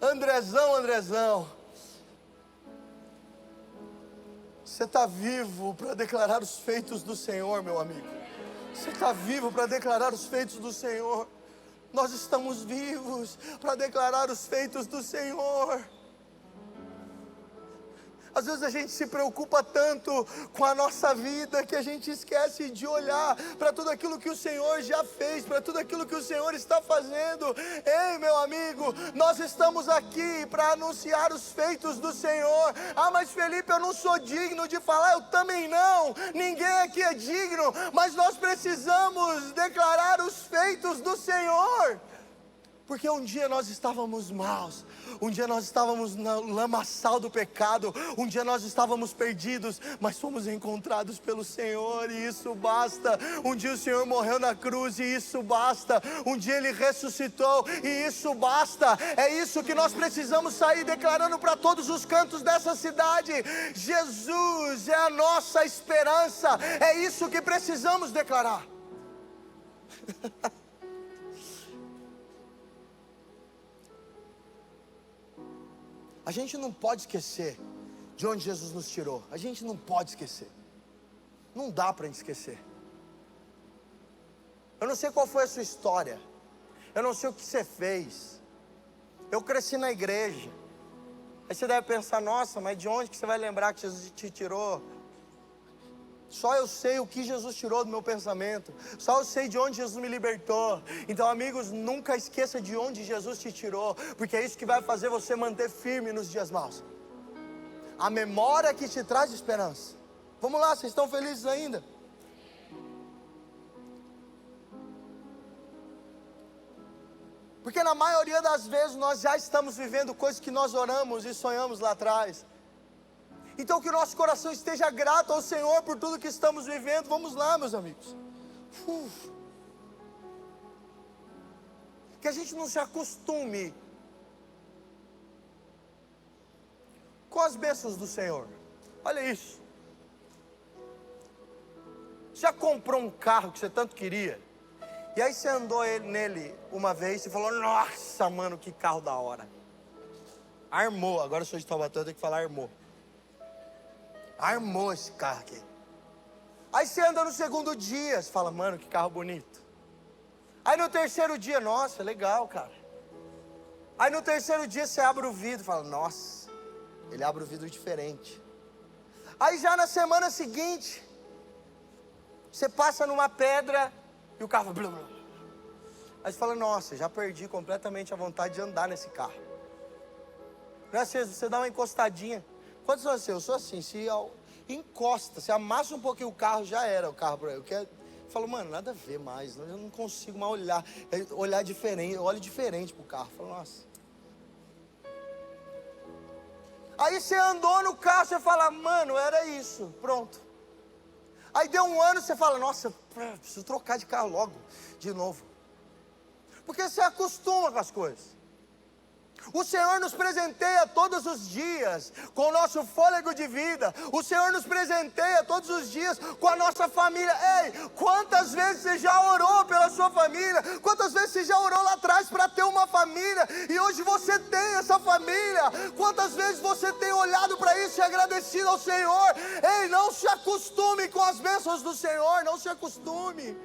Andrezão, você está vivo para declarar os feitos do Senhor, meu amigo. Você está vivo para declarar os feitos do Senhor. Nós estamos vivos para declarar os feitos do Senhor. Às vezes a gente se preocupa tanto com a nossa vida que a gente esquece de olhar para tudo aquilo que o Senhor já fez, para tudo aquilo que o Senhor está fazendo. Ei, meu amigo, nós estamos aqui para anunciar os feitos do Senhor. Ah, mas Felipe, eu não sou digno de falar. Eu também não, ninguém aqui é digno, mas nós precisamos declarar os feitos do Senhor. Porque um dia nós estávamos maus, um dia nós estávamos no lamaçal do pecado, um dia nós estávamos perdidos, mas fomos encontrados pelo Senhor e isso basta. Um dia o Senhor morreu na cruz e isso basta. Um dia Ele ressuscitou e isso basta. É isso que nós precisamos sair declarando para todos os cantos dessa cidade. Jesus é a nossa esperança, é isso que precisamos declarar. A gente não pode esquecer de onde Jesus nos tirou. A gente não pode esquecer. Não dá para esquecer. Eu não sei qual foi a sua história. Eu não sei o que você fez. Eu cresci na igreja. Aí você deve pensar, nossa, mas de onde que você vai lembrar que Jesus te tirou? Só eu sei o que Jesus tirou do meu pensamento. Só eu sei de onde Jesus me libertou. Então, amigos, nunca esqueça de onde Jesus te tirou, porque é isso que vai fazer você manter firme nos dias maus. A memória que te traz esperança. Vamos lá, vocês estão felizes ainda? Porque na maioria das vezes nós já estamos vivendo coisas que nós oramos e sonhamos lá atrás. Então que o nosso coração esteja grato ao Senhor por tudo que estamos vivendo. Vamos lá, meus amigos. Que a gente não se acostume com as bênçãos do Senhor. Olha isso. Já comprou um carro que você tanto queria? E aí você andou nele uma vez e falou, nossa, mano, que carro da hora. Armou, agora eu sou de Taubaté, eu tenho que falar armou. Armou esse carro aqui. Aí você anda no segundo dia, você fala, mano, que carro bonito. Aí no terceiro dia, nossa, legal, cara. Aí no terceiro dia você abre o vidro e fala, nossa, ele abre o vidro diferente. Aí já na semana seguinte, você passa numa pedra e o carro blá, blá. Aí você fala, nossa, já perdi completamente a vontade de andar nesse carro. Não é assim, você dá uma encostadinha. Quantos são assim? Eu sou assim, se encosta, se amassa um pouquinho o carro, já era o carro para eu. Eu falo, mano, nada a ver mais, eu não consigo mais olhar diferente, eu olho diferente pro carro. Eu falo, nossa. Aí você andou no carro, você fala, mano, era isso, pronto. Aí deu um ano, você fala, nossa, preciso trocar de carro logo, de novo. Porque você acostuma com as coisas. O Senhor nos presenteia todos os dias com o nosso fôlego de vida. O Senhor nos presenteia todos os dias com a nossa família. Ei, quantas vezes você já orou pela sua família? Quantas vezes você já orou lá atrás para ter uma família? E hoje você tem essa família. Quantas vezes você tem olhado para isso e agradecido ao Senhor? Ei, não se acostume com as bênçãos do Senhor. Não se acostume.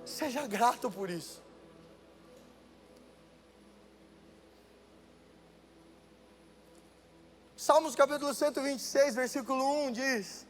Seja grato por isso. Salmos capítulo 126, versículo 1 diz: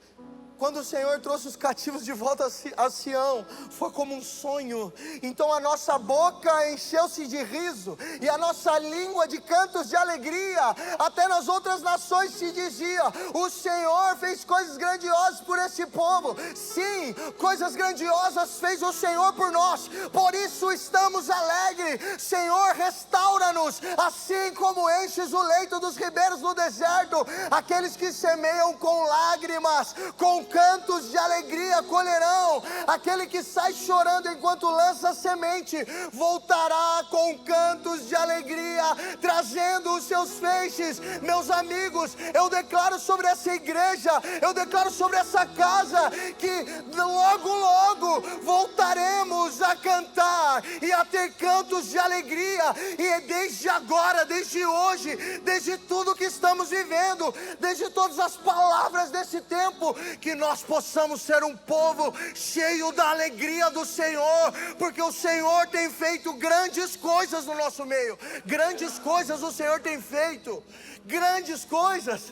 quando o Senhor trouxe os cativos de volta a Sião, foi como um sonho. Então a nossa boca encheu-se de riso, e a nossa língua de cantos de alegria. Até nas outras nações se dizia: o Senhor fez coisas grandiosas por esse povo. Sim, coisas grandiosas fez o Senhor por nós, por isso estamos alegres. Senhor, restaura-nos, assim como enches o leito dos ribeiros no deserto. Aqueles que semeiam com lágrimas, com cantos de alegria colherão. Aquele que sai chorando enquanto lança semente, voltará com cantos de alegria, trazendo os seus feixes. Meus amigos, eu declaro sobre essa igreja, eu declaro sobre essa casa, que logo, logo voltaremos a cantar e a ter cantos de alegria. E é desde agora, desde hoje, desde tudo que estamos vivendo, desde todas as palavras desse tempo, que nós possamos ser um povo cheio da alegria do Senhor, porque o Senhor tem feito grandes coisas no nosso meio. Grandes coisas o Senhor tem feito. Grandes coisas.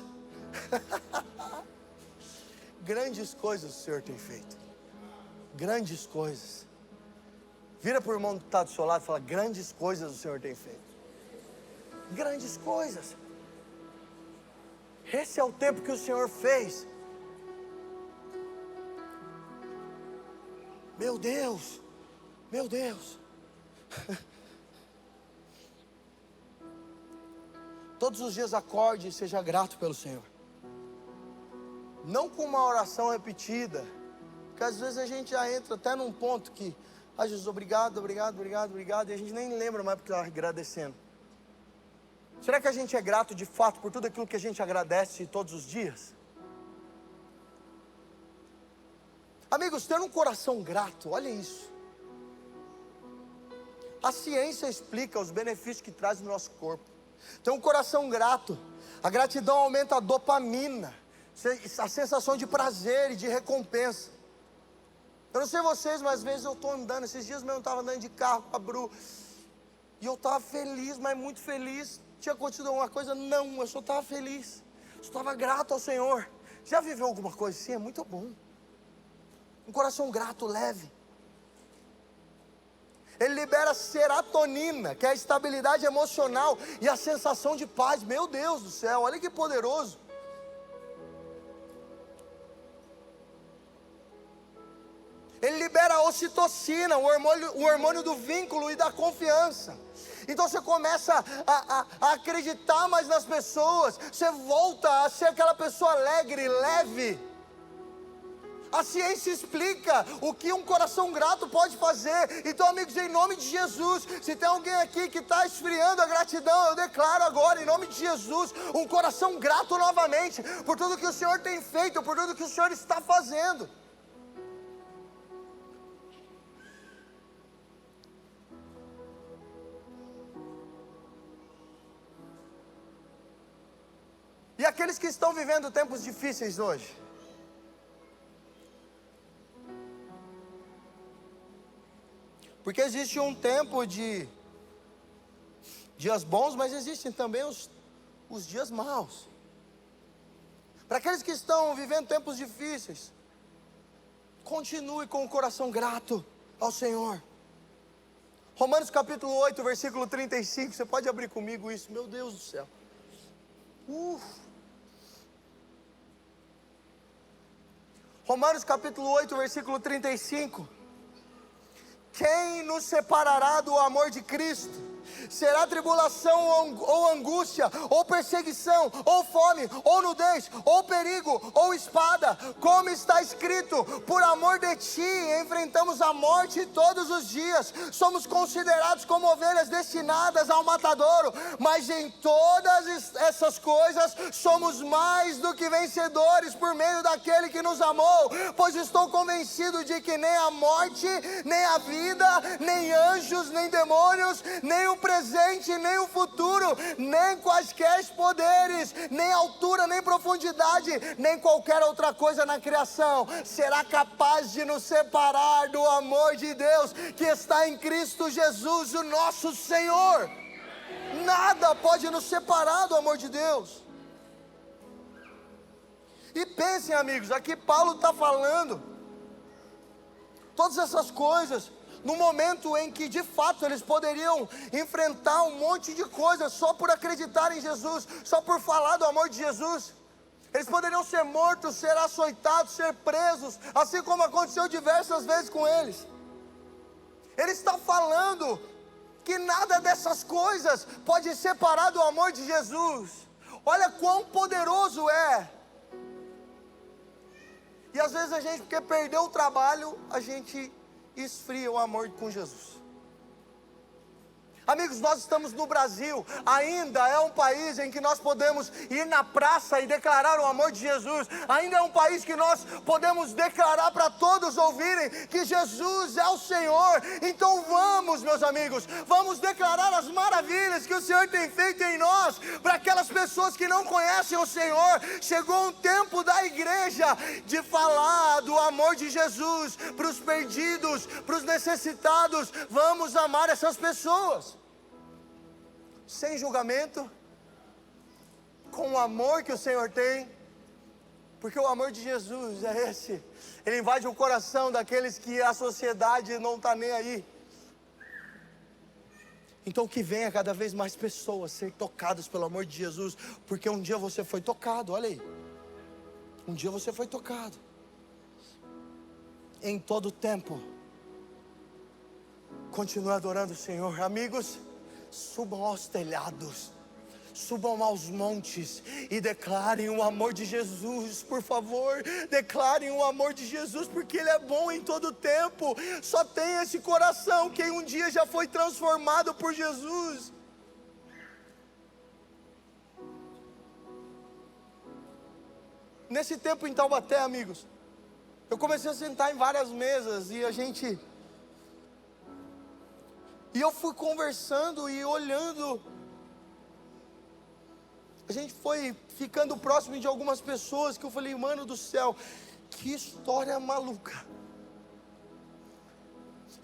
Grandes coisas o Senhor tem feito. Grandes coisas. Vira para o irmão que está do seu lado e fala: grandes coisas o Senhor tem feito. Grandes coisas. Esse é o tempo que o Senhor fez. Meu Deus, meu Deus. Todos os dias acorde e seja grato pelo Senhor. Não com uma oração repetida, porque às vezes a gente já entra até num ponto que, Jesus, obrigado, obrigado, obrigado, obrigado, e a gente nem lembra mais porque está agradecendo. Será que a gente é grato de fato por tudo aquilo que a gente agradece todos os dias? Amigos, ter um coração grato, olha isso. A ciência explica os benefícios que traz no nosso corpo. Ter um coração grato, a gratidão aumenta a dopamina, a sensação de prazer e de recompensa. Eu não sei vocês, mas às vezes eu estou andando, esses dias mesmo eu estava andando de carro com a Bru, e eu estava feliz, mas muito feliz. Tinha acontecido alguma coisa? Não, eu só estava feliz, eu estava grato ao Senhor. Já viveu alguma coisa assim? É muito bom. Um coração grato, leve. Ele libera serotonina, que é a estabilidade emocional e a sensação de paz. Meu Deus do céu, olha que poderoso. Ele libera a ocitocina, o hormônio do vínculo e da confiança. Então você começa a acreditar mais nas pessoas. Você volta a ser aquela pessoa alegre, leve. A ciência explica o que um coração grato pode fazer. Então, amigos, em nome de Jesus, se tem alguém aqui que está esfriando a gratidão, eu declaro agora, em nome de Jesus, um coração grato novamente, por tudo que o Senhor tem feito, por tudo que o Senhor está fazendo. E aqueles que estão vivendo tempos difíceis hoje? Porque existe um tempo de dias bons, mas existem também os dias maus. Para aqueles que estão vivendo tempos difíceis, continue com o coração grato ao Senhor. Romanos capítulo 8, versículo 35, você pode abrir comigo isso? Meu Deus do céu. Romanos capítulo 8, versículo 35. Quem nos separará do amor de Cristo? Será tribulação ou angústia, ou perseguição, ou fome, ou nudez, ou perigo, ou espada? Como está escrito, por amor de ti enfrentamos a morte todos os dias. Somos considerados como ovelhas destinadas ao matadouro, mas em todas essas coisas somos mais do que vencedores por meio daquele que nos amou. Pois estou convencido de que nem a morte, nem a vida, nem anjos, nem demônios, nem o presente, nem o futuro, nem quaisquer poderes, nem altura, nem profundidade, nem qualquer outra coisa na criação será capaz de nos separar do amor de Deus que está em Cristo Jesus, o nosso Senhor. Nada pode nos separar do amor de Deus. E pensem, amigos, aqui Paulo está falando todas essas coisas no momento em que de fato eles poderiam enfrentar um monte de coisas só por acreditar em Jesus, só por falar do amor de Jesus. Eles poderiam ser mortos, ser açoitados, ser presos, assim como aconteceu diversas vezes com eles. Ele está falando que nada dessas coisas pode separar do amor de Jesus. Olha quão poderoso é. E às vezes a gente, porque perdeu o trabalho, a gente esfria o amor com Jesus. Amigos, nós estamos no Brasil, ainda é um país em que nós podemos ir na praça e declarar o amor de Jesus. Ainda é um país que nós podemos declarar para todos ouvirem que Jesus é o Senhor. Então vamos, meus amigos, vamos declarar as maravilhas que o Senhor tem feito em nós, para aquelas pessoas que não conhecem o Senhor. Chegou um tempo da igreja de falar do amor de Jesus para os perdidos, para os necessitados. Vamos amar essas pessoas sem julgamento, com o amor que o Senhor tem, porque o amor de Jesus é esse. Ele invade o coração daqueles que a sociedade não está nem aí. Então que venha cada vez mais pessoas ser tocadas pelo amor de Jesus, porque um dia você foi tocado, olha aí, um dia você foi tocado. Em todo tempo, Continue adorando o Senhor. Amigos, subam aos telhados, subam aos montes e declarem o amor de Jesus, por favor. Declarem o amor de Jesus, porque Ele é bom em todo tempo. Só tem esse coração quem um dia já foi transformado por Jesus. Nesse tempo em Taubaté, amigos, eu comecei a sentar em várias mesas e eu fui conversando e olhando. A gente foi ficando próximo de algumas pessoas que eu falei, mano do céu, que história maluca.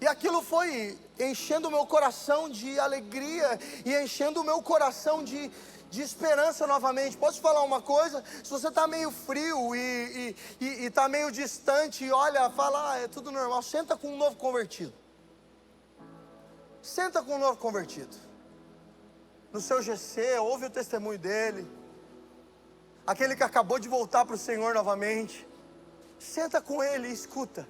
E aquilo foi enchendo o meu coração de alegria e enchendo o meu coração de esperança novamente. Posso te falar uma coisa? Se você está meio frio e está meio distante, e olha, fala, é tudo normal, senta com um novo convertido. Senta com um novo convertido. No seu GC, ouve o testemunho dele. Aquele que acabou de voltar para o Senhor novamente. Senta com ele e escuta.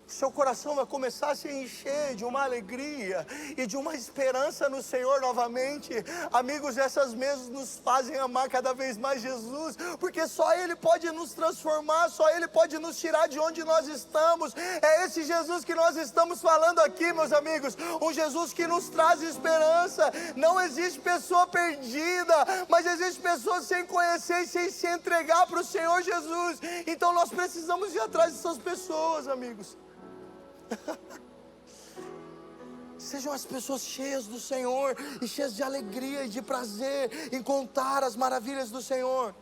Seu coração vai começar a se encher de uma alegria e de uma esperança no Senhor novamente. Amigos, essas mesas nos fazem amar cada vez mais Jesus, porque só Ele pode nos transformar, só Ele pode nos tirar de onde nós estamos. É esse Jesus que nós estamos falando aqui, meus amigos, um Jesus que nos traz esperança. Não existe pessoa perdida, mas existe pessoas sem conhecer e sem se entregar para o Senhor Jesus. Então nós precisamos ir atrás dessas pessoas, amigos. Sejam as pessoas cheias do Senhor e cheias de alegria e de prazer em contar as maravilhas do Senhor.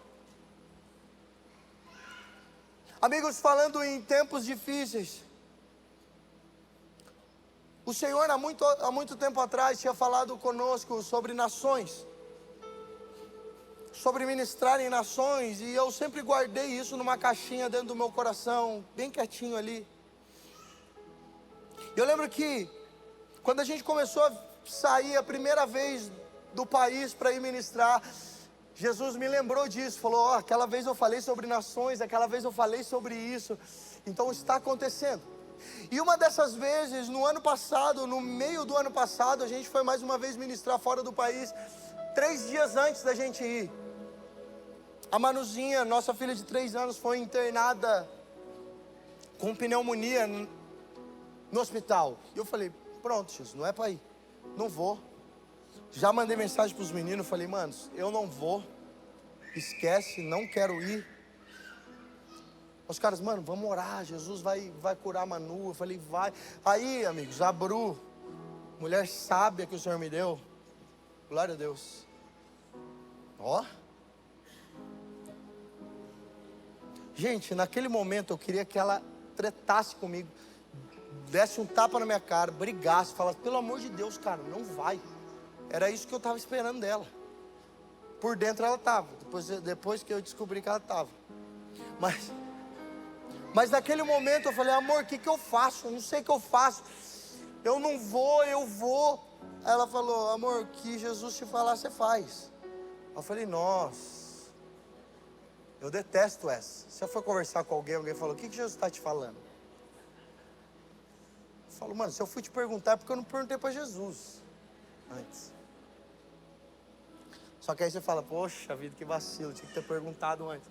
Amigos, falando em tempos difíceis, o Senhor há muito tempo atrás tinha falado conosco sobre nações, sobre ministrar em nações, e eu sempre guardei isso numa caixinha dentro do meu coração, bem quietinho ali. Eu lembro que quando a gente começou a sair a primeira vez do país para ir ministrar, Jesus me lembrou disso, falou, aquela vez eu falei sobre nações, aquela vez eu falei sobre isso, então está acontecendo. E uma dessas vezes, no ano passado, no meio do ano passado, a gente foi mais uma vez ministrar fora do país, 3 dias antes da gente ir. A Manuzinha, nossa filha de 3 anos, foi internada com pneumonia no hospital. E eu falei, pronto, Jesus, não é para ir, não vou. Já mandei mensagem para os meninos, falei, manos, eu não vou, esquece, não quero ir. Os caras, mano, vamos orar, Jesus vai curar a Manu. Eu falei, vai. Aí, amigos, a Bru, mulher sábia que o Senhor me deu, glória a Deus. Gente, naquele momento eu queria que ela tretasse comigo, desse um tapa na minha cara, brigasse, falasse, pelo amor de Deus, cara, não vai. Era isso que eu estava esperando dela. Por dentro ela estava, depois que eu descobri que ela estava. Mas naquele momento eu falei, amor, o que eu faço? Eu não sei o que eu faço. Eu não vou, eu vou. Aí ela falou, amor, o que Jesus te falar, você faz. Eu falei, nossa, eu detesto essa. Se eu for conversar com alguém falou, o que Jesus está te falando? Eu falo, mano, se eu fui te perguntar é porque eu não perguntei para Jesus antes. Só que aí você fala, poxa vida, que vacilo, tinha que ter perguntado antes.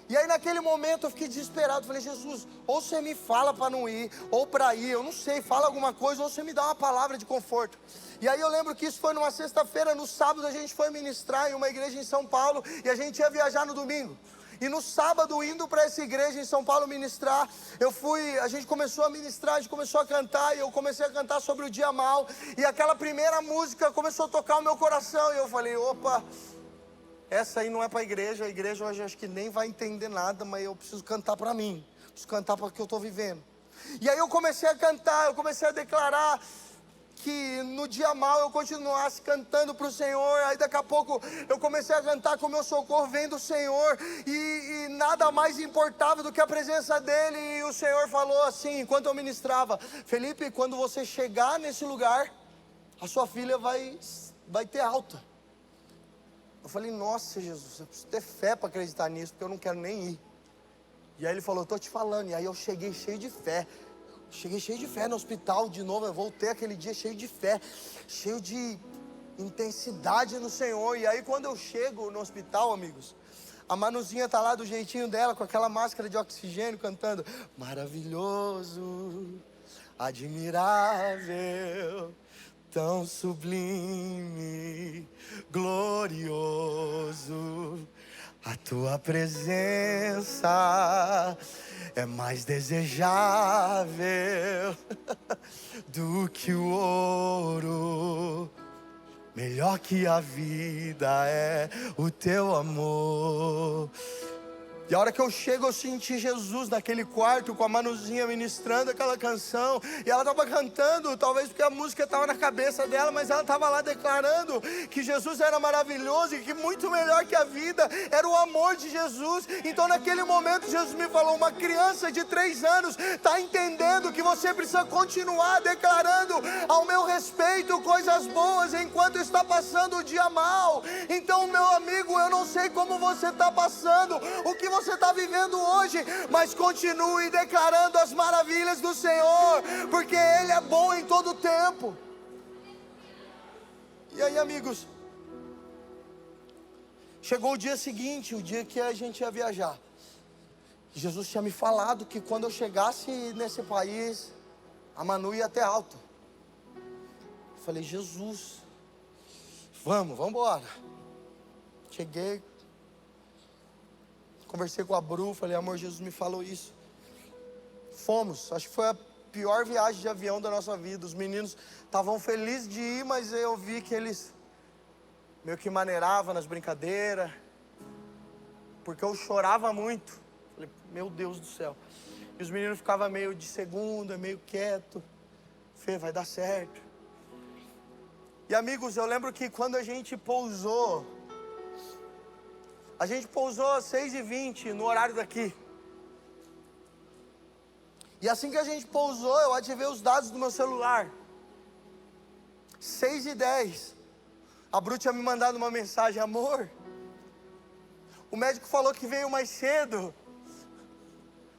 E aí naquele momento eu fiquei desesperado, falei, Jesus, ou você me fala para não ir, ou para ir, eu não sei, fala alguma coisa, ou você me dá uma palavra de conforto. E aí eu lembro que isso foi numa sexta-feira, no sábado a gente foi ministrar em uma igreja em São Paulo, e a gente ia viajar no domingo. E no sábado, indo para essa igreja em São Paulo ministrar, a gente começou a ministrar, a gente começou a cantar, e eu comecei a cantar sobre o dia mal, e aquela primeira música começou a tocar o meu coração, e eu falei, opa, essa aí não é para a igreja hoje acho que nem vai entender nada, mas eu preciso cantar para mim, preciso cantar para o que eu estou vivendo. E aí eu comecei a cantar, eu comecei a declarar que no dia mal eu continuasse cantando para o Senhor. Aí daqui a pouco eu comecei a cantar com o meu socorro vem do Senhor, e nada mais importava do que a presença dEle. E o Senhor falou assim, enquanto eu ministrava, Felipe, quando você chegar nesse lugar, a sua filha vai ter alta. Eu falei, nossa Jesus, eu preciso ter fé para acreditar nisso, porque eu não quero nem ir. E aí ele falou, estou te falando. E aí eu cheguei cheio de fé, Cheguei cheio de fé no hospital de novo. Eu voltei aquele dia cheio de fé, cheio de intensidade no Senhor. E aí quando eu chego no hospital, amigos, a Manuzinha tá lá do jeitinho dela, com aquela máscara de oxigênio, cantando: maravilhoso, admirável, tão sublime, glorioso. A tua presença é mais desejável do que o ouro. Melhor que a vida é o teu amor. E a hora que eu chego, eu senti Jesus naquele quarto, com a Manuzinha ministrando aquela canção. E ela estava cantando, talvez porque a música estava na cabeça dela, mas ela estava lá declarando que Jesus era maravilhoso e que muito melhor que a vida era o amor de Jesus. Então naquele momento Jesus me falou: uma criança de 3 anos está entendendo que você precisa continuar declarando ao meu respeito coisas boas enquanto está passando o dia mal. Então, meu amigo, eu não sei como você está passando, o que você está vivendo hoje, mas continue declarando as maravilhas do Senhor, porque Ele é bom em todo o tempo. E aí, amigos, chegou o dia seguinte, o dia que a gente ia viajar. Jesus tinha me falado que quando eu chegasse nesse país, a Manu ia ter alta. Eu falei: Jesus, vamos embora. Cheguei, conversei com a Bru, falei: amor, Jesus me falou isso. Fomos, acho que foi a pior viagem de avião da nossa vida. Os meninos estavam felizes de ir, mas eu vi que eles meio que maneiravam nas brincadeiras, porque eu chorava muito. Falei: meu Deus do céu. E os meninos ficavam meio de segunda, meio quieto. Fê, vai dar certo. E amigos, eu lembro que quando a gente pousou às 6h20 no horário daqui. E assim que a gente pousou, eu ativei os dados do meu celular. 6h10. A Bru tinha me mandado uma mensagem: amor, o médico falou que veio mais cedo,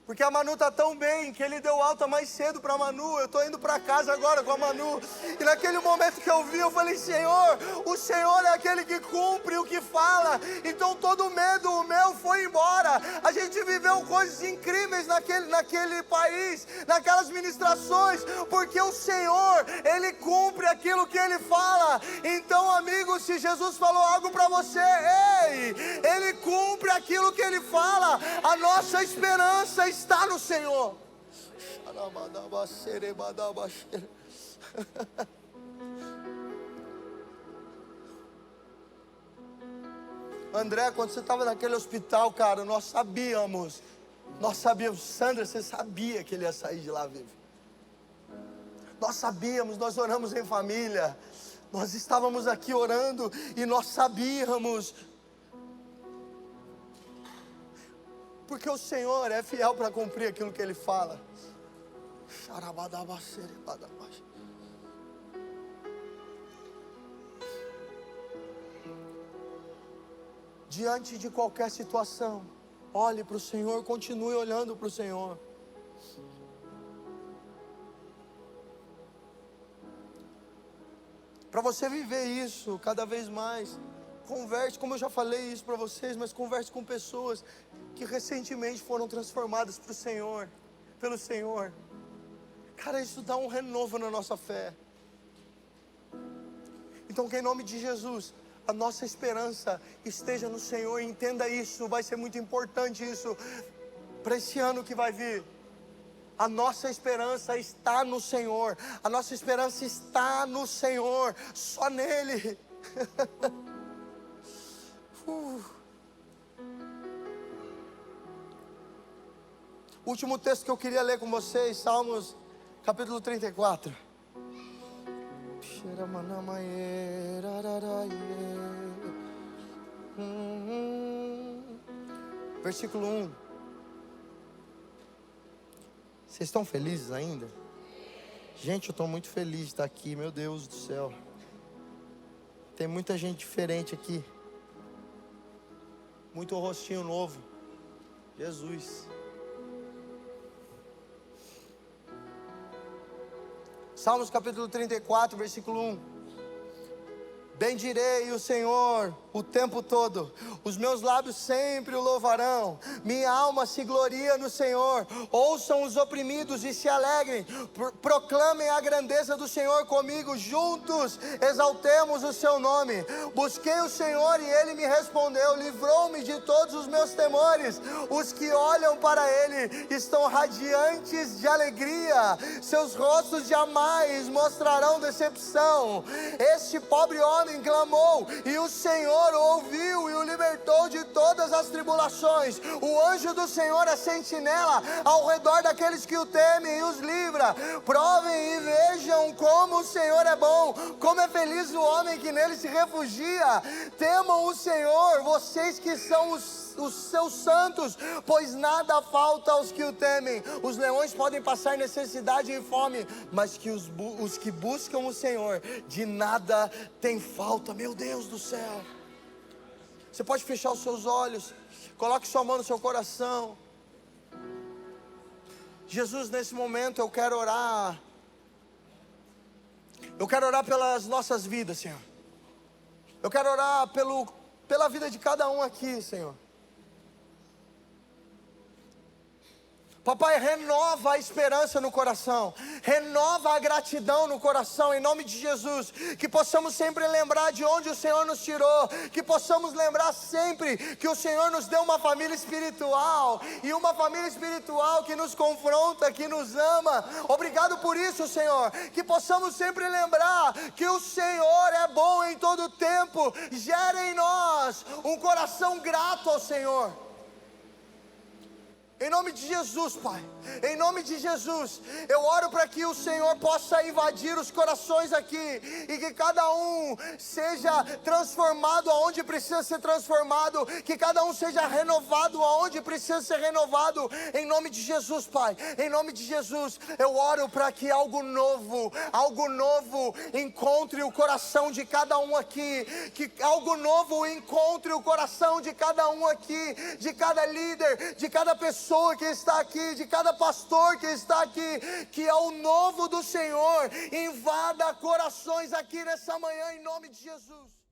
porque a Manu tá tão bem que ele deu alta mais cedo para a Manu. Eu tô indo para casa agora com a Manu. E naquele momento que eu vi, eu falei: Senhor, o Senhor é aquele que cumpre o que fala. Então todo medo o meu foi embora. A gente viveu coisas incríveis naquele país, naquelas ministrações, porque o Senhor, Ele cumpre aquilo que Ele fala. Então, amigo, se Jesus falou algo para você, ei, Ele cumpre aquilo que Ele fala. A nossa esperança está no Senhor. André, quando você estava naquele hospital, cara, nós sabíamos, Sandra, você sabia que ele ia sair de lá vivo. Nós sabíamos, nós oramos em família, nós estávamos aqui orando e nós sabíamos, porque o Senhor é fiel para cumprir aquilo que Ele fala. Diante de qualquer situação, olhe para o Senhor, continue olhando para o Senhor. Para você viver isso cada vez mais, converse, como eu já falei isso para vocês, mas converse com pessoas que recentemente foram transformadas para o Senhor, pelo Senhor. Cara, isso dá um renovo na nossa fé. Então, que em nome de Jesus, a nossa esperança esteja no Senhor. Entenda isso, vai ser muito importante isso para esse ano que vai vir. A nossa esperança está no Senhor. A nossa esperança está no Senhor, só nele. Último texto que eu queria ler com vocês, Salmos capítulo 34. Versículo 1. Vocês estão felizes ainda? Gente, eu estou muito feliz de estar aqui, meu Deus do céu. Tem muita gente diferente aqui. Muito rostinho novo. Jesus. Salmos capítulo 34, versículo 1. Bendirei o Senhor o tempo todo, os meus lábios sempre o louvarão, minha alma se gloria no Senhor. Ouçam os oprimidos e se alegrem, proclamem a grandeza do Senhor comigo, juntos exaltemos o seu nome. Busquei o Senhor e Ele me respondeu, livrou-me de todos os meus temores. Os que olham para Ele estão radiantes de alegria, seus rostos jamais mostrarão decepção. Este pobre homem clamou e o Senhor o ouviu e o libertou de todas as tribulações. O anjo do Senhor é sentinela ao redor daqueles que o temem e os livra. Provem e vejam como o Senhor é bom, como é feliz o homem que nele se refugia. Temam o Senhor, vocês que são os seus santos, pois nada falta aos que o temem. Os leões podem passar necessidade e fome, mas que os que buscam o Senhor, de nada tem falta. Meu Deus do céu. Você pode fechar os seus olhos, coloque sua mão no seu coração. Jesus, nesse momento eu quero orar. Eu quero orar pelas nossas vidas, Senhor. Eu quero orar pela vida de cada um aqui, Senhor. Papai, renova a esperança no coração, renova a gratidão no coração, em nome de Jesus. Que possamos sempre lembrar de onde o Senhor nos tirou, que possamos lembrar sempre que o Senhor nos deu uma família espiritual, e uma família espiritual que nos confronta, que nos ama. Obrigado por isso, Senhor. Que possamos sempre lembrar que o Senhor é bom em todo tempo. Gera em nós um coração grato ao Senhor. Em nome de Jesus, Pai, em nome de Jesus, eu oro para que o Senhor possa invadir os corações aqui, e que cada um seja transformado aonde precisa ser transformado, que cada um seja renovado aonde precisa ser renovado, em nome de Jesus, Pai. Em nome de Jesus, eu oro para que algo novo encontre o coração de cada um aqui, que algo novo encontre o coração de cada um aqui, de cada líder, de cada pessoa que está aqui, de cada pastor que está aqui, que é o novo do Senhor invada corações aqui nessa manhã, em nome de Jesus.